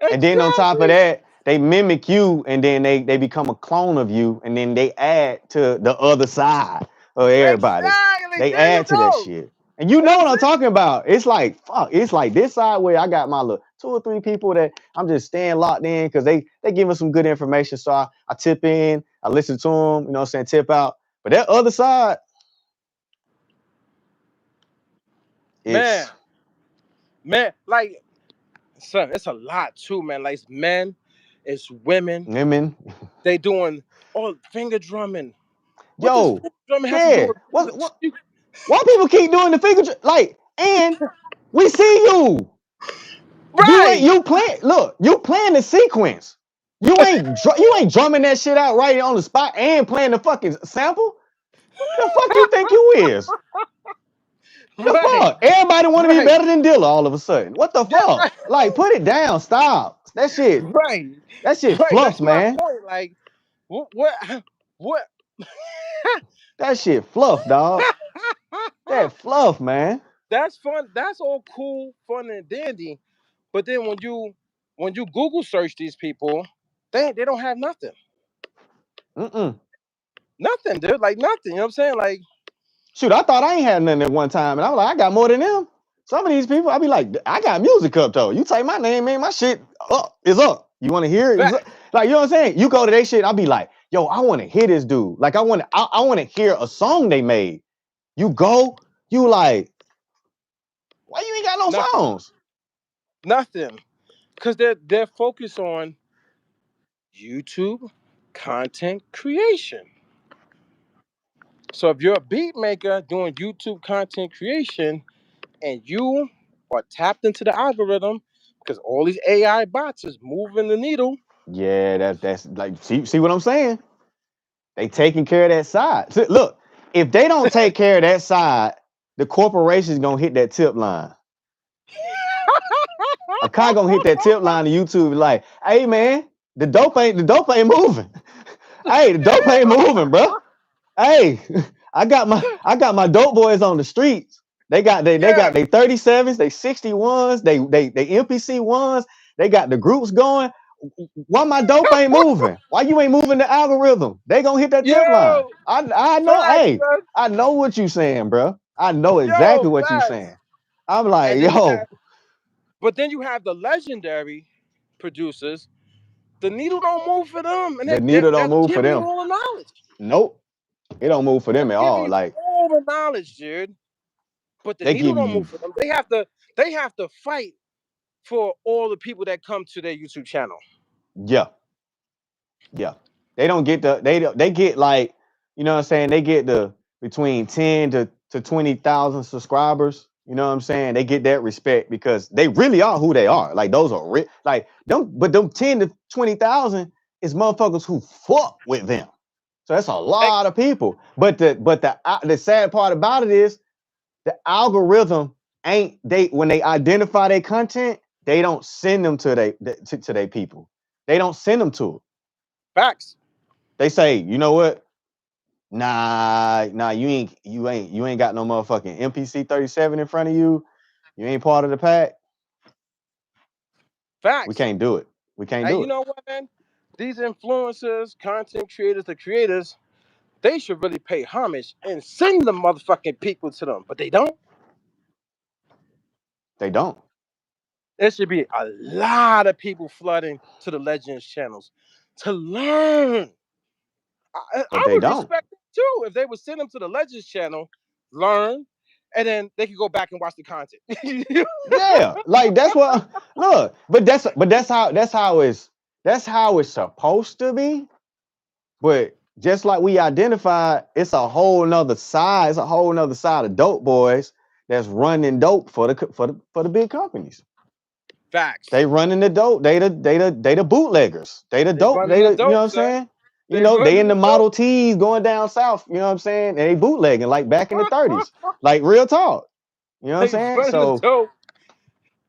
And then on top of Exactly. that, they mimic you, and then they become a clone of you, and then they add to the other side of everybody. Exactly. They There you add to that go. shit. And you know That's what I'm it. talking about. It's like, fuck, it's like this side where I got my little 2 or 3 people that I'm just staying locked in because they give us some good information. So I tip in, I listen to them, you know what I'm saying, tip out. But that other side, Man, it's man, like, son, it's a lot too, man. Like, it's men, it's women. women. They doing all finger drumming. What does Yo, finger drumming have to do yeah. with What why people keep doing the figure like and we see you. Right. You playing look, you playing the sequence. You ain't drumming that shit out right on the spot and playing the fucking sample. The fuck you think you is? The Right. fuck? Everybody want to be Right. better than Dilla all of a sudden. What the Yeah, fuck? right. Like, put it down. Stop. Right. That shit Right. fluff, That's my man. point. Like, what That shit fluff, dog. That fluff, man. that's fun. That's all cool, fun and dandy. But then when you Google search these people, they don't have nothing. Mm-mm. Nothing, dude. Like nothing. You know what I'm saying? Like, Shoot, I thought I ain't had nothing at one time, and I was like, I got more than them. Some of these people, I be like, I got music up though. You take my name, man, my shit up is up. You want to hear it? It's fact, up. Like, you know what I'm saying? You go to their shit, I'll be like, yo, I want to hear this dude. Like, I want to hear a song they made. You go, you like, why you ain't got no nothing. songs? Nothing. Because they're focused on YouTube content creation. So if you're a beat maker doing YouTube content creation and you are tapped into the algorithm because all these AI bots is moving the needle. Yeah, that's like, see what I'm saying? They taking care of that side. See, look, if they don't take care of that side, the corporation's gonna hit that tip line. A guy gonna hit that tip line to YouTube like, hey man, the dope ain't moving. Hey, the dope ain't moving, bro. Hey, I got my dope boys on the streets. They got Yeah, their 37s, they 61s, they MPC ones, they got the groups going. Why my dope ain't moving? Why you ain't moving the algorithm? They gonna hit that tip line. yo, I know, facts, hey, man. I know what you saying, bro. I know exactly Yo, what you facts. saying. I'm like, And then you yo, have, but then you have the legendary producers. The needle don't move for them, and the needle they're don't move for giving you them. all the knowledge. Nope. It don't move for They're them at giving all. you Like all the knowledge, dude. But the they needle give don't you, move for them. They have to fight for all the people that come to their YouTube channel. yeah, yeah. They don't get they get like, you know what I'm saying? They get the between 10 to 20,000 subscribers. You know what I'm saying? They get that respect because they really are who they are. Like those are like them, but them 10 to 20,000 is motherfuckers who fuck with them. So that's a Ex- lot of people. But the sad part about it is the algorithm ain't they when they identify their content, they don't send them to their people. They don't send them to it. Facts. They say, you know what? Nah, you ain't got no motherfucking MPC 37 in front of you. You ain't part of the pack. We Facts. can't do it. We can't And do you it. know what, man? These influencers, content creators, the creators, they should really pay homage and send the motherfucking people to them. But they don't. They don't. There should be a lot of people flooding to the Legends channels to learn. But I they would don't. respect it too if they would send them to the Legends channel, learn, and then they could go back and watch the content. Yeah, like that's what look, but that's how it's supposed to be. But just like we identified, it's a whole nother side. It's a whole nother side of dope boys that's running dope for the big companies. Facts. They running the dope. They the bootleggers. They the They dope. running the You know what dope, I'm son. saying? You They know, they in running the the dope. Model T's going down south. You know what I'm saying? And they bootlegging like back in the 30s. Like real talk. You know what I'm They saying? running the So dope.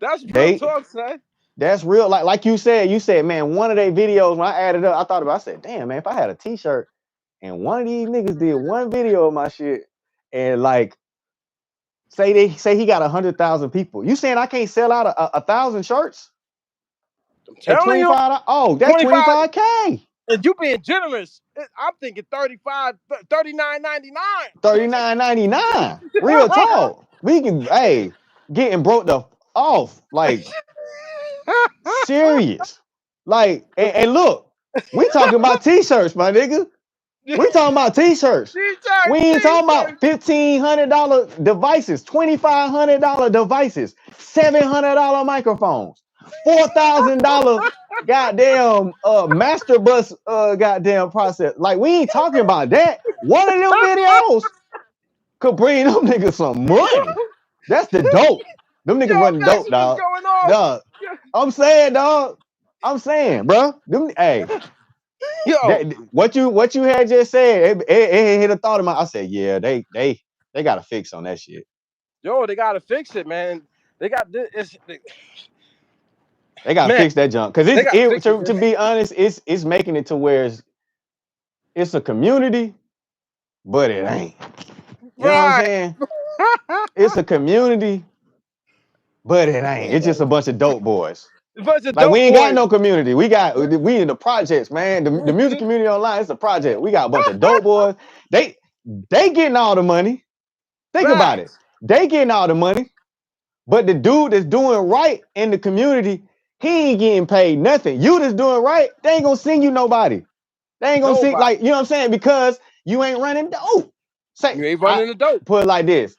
That's real they talk, son. that's real. Like you said, man, one of their videos when I added up, I thought about I said, damn man, if I had a t-shirt and one of these niggas did one video of my shit and like say he got 100,000 people. You saying I can't sell out a thousand shirts I'm at telling you, $25? Oh, that's 25. 25K. And you being generous. I'm thinking 35, 39.99. 39.99. Real talk. We can, hey, getting broke the off, like serious. Like, and look, we talking about t-shirts, my nigga. We talking about t-shirts. We ain't talking about $1,500 devices, $2,500 devices, $700 microphones, $4,000 goddamn master bus goddamn process. Like, we ain't talking about that. One of them videos could bring them niggas some money. That's the dope. Them niggas Yo, running dope, Maximus dog. going off. Dog. I'm saying, dog. I'm saying, bro. Them, hey, Yo, that, what you had just said, it hit a thought of mine. I said, yeah, they got a fix on that shit. yo, they gotta fix it, man. They got this. They got to Man, fix that junk because they gotta fix it, to man. be honest, it's making it to where it's a community, but it ain't. You know what I'm Right. saying? It's a community, but it ain't. It's just a bunch of dope boys. A bunch of Like we dope ain't got boys. no community. We in the projects, man. The music community online, it's a project. We got a bunch of dope boys. They getting all the money. Think about it. Facts. They getting all the money, but the dude that's doing right in the community, he ain't getting paid nothing. You that's doing right, they ain't gonna send you nobody. They ain't gonna see, Nobody. like, you know what I'm saying? Because you ain't running dope. Say, You ain't I running the dope. put it like this.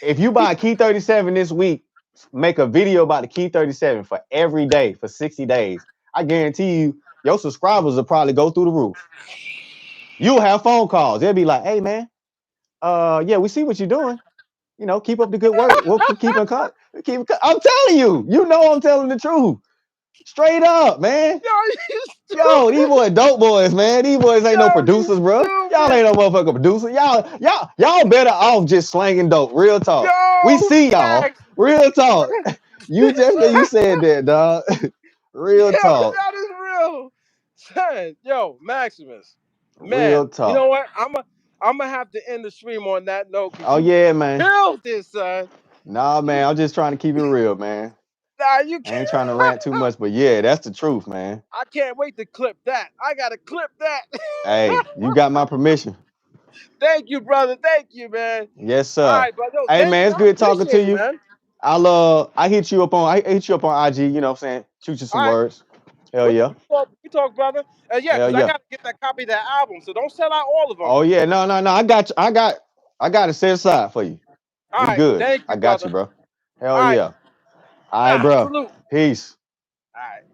If you buy a Key 37 this week, make a video about the Key 37 for every day for 60 days. I guarantee you, your subscribers will probably go through the roof. You'll have phone calls. They'll be like, hey man, yeah, we see what you're doing. You know, keep up the good work. We'll keep in contact. I'm telling you, you know I'm telling the truth. Straight up, man. Yo, you Yo, these stupid. boys dope boys, man. These boys ain't no Yo, you producers, bro. Y'all stupid. ain't no motherfucking producer. Y'all better off just slanging dope. Real talk. We Yo, see y'all. facts. Real talk. You just because you said that, dog. Real Yo, talk. that is real. Son, yo, Maximus. Real Man, you know talk. what? I'm gonna have to end the stream on that note because Oh you yeah, man. killed this, son. Nah, man. You I'm just trying to keep it real, man. nah, you I can't. ain't trying to rant too much, but yeah, that's the truth, man. I can't wait to clip that. I gotta clip that. Hey, you got my permission. Thank you, brother. Thank you, man. Yes, All sir. right, but yo, Hey thank man, you. it's I good talking to appreciate it, you. man. I hit you up on IG, you know what I'm saying? Shoot you All some right, words. Hell yeah. we talk, brother. Yeah, Hell because I yeah. gotta get that copy of that album, so don't sell out all of them. Oh yeah, no. I got you. I got it set aside for you. All We right, good. thank I you, got brother. you, bro. All Hell right, yeah. All right, bro. salute. Peace. All right.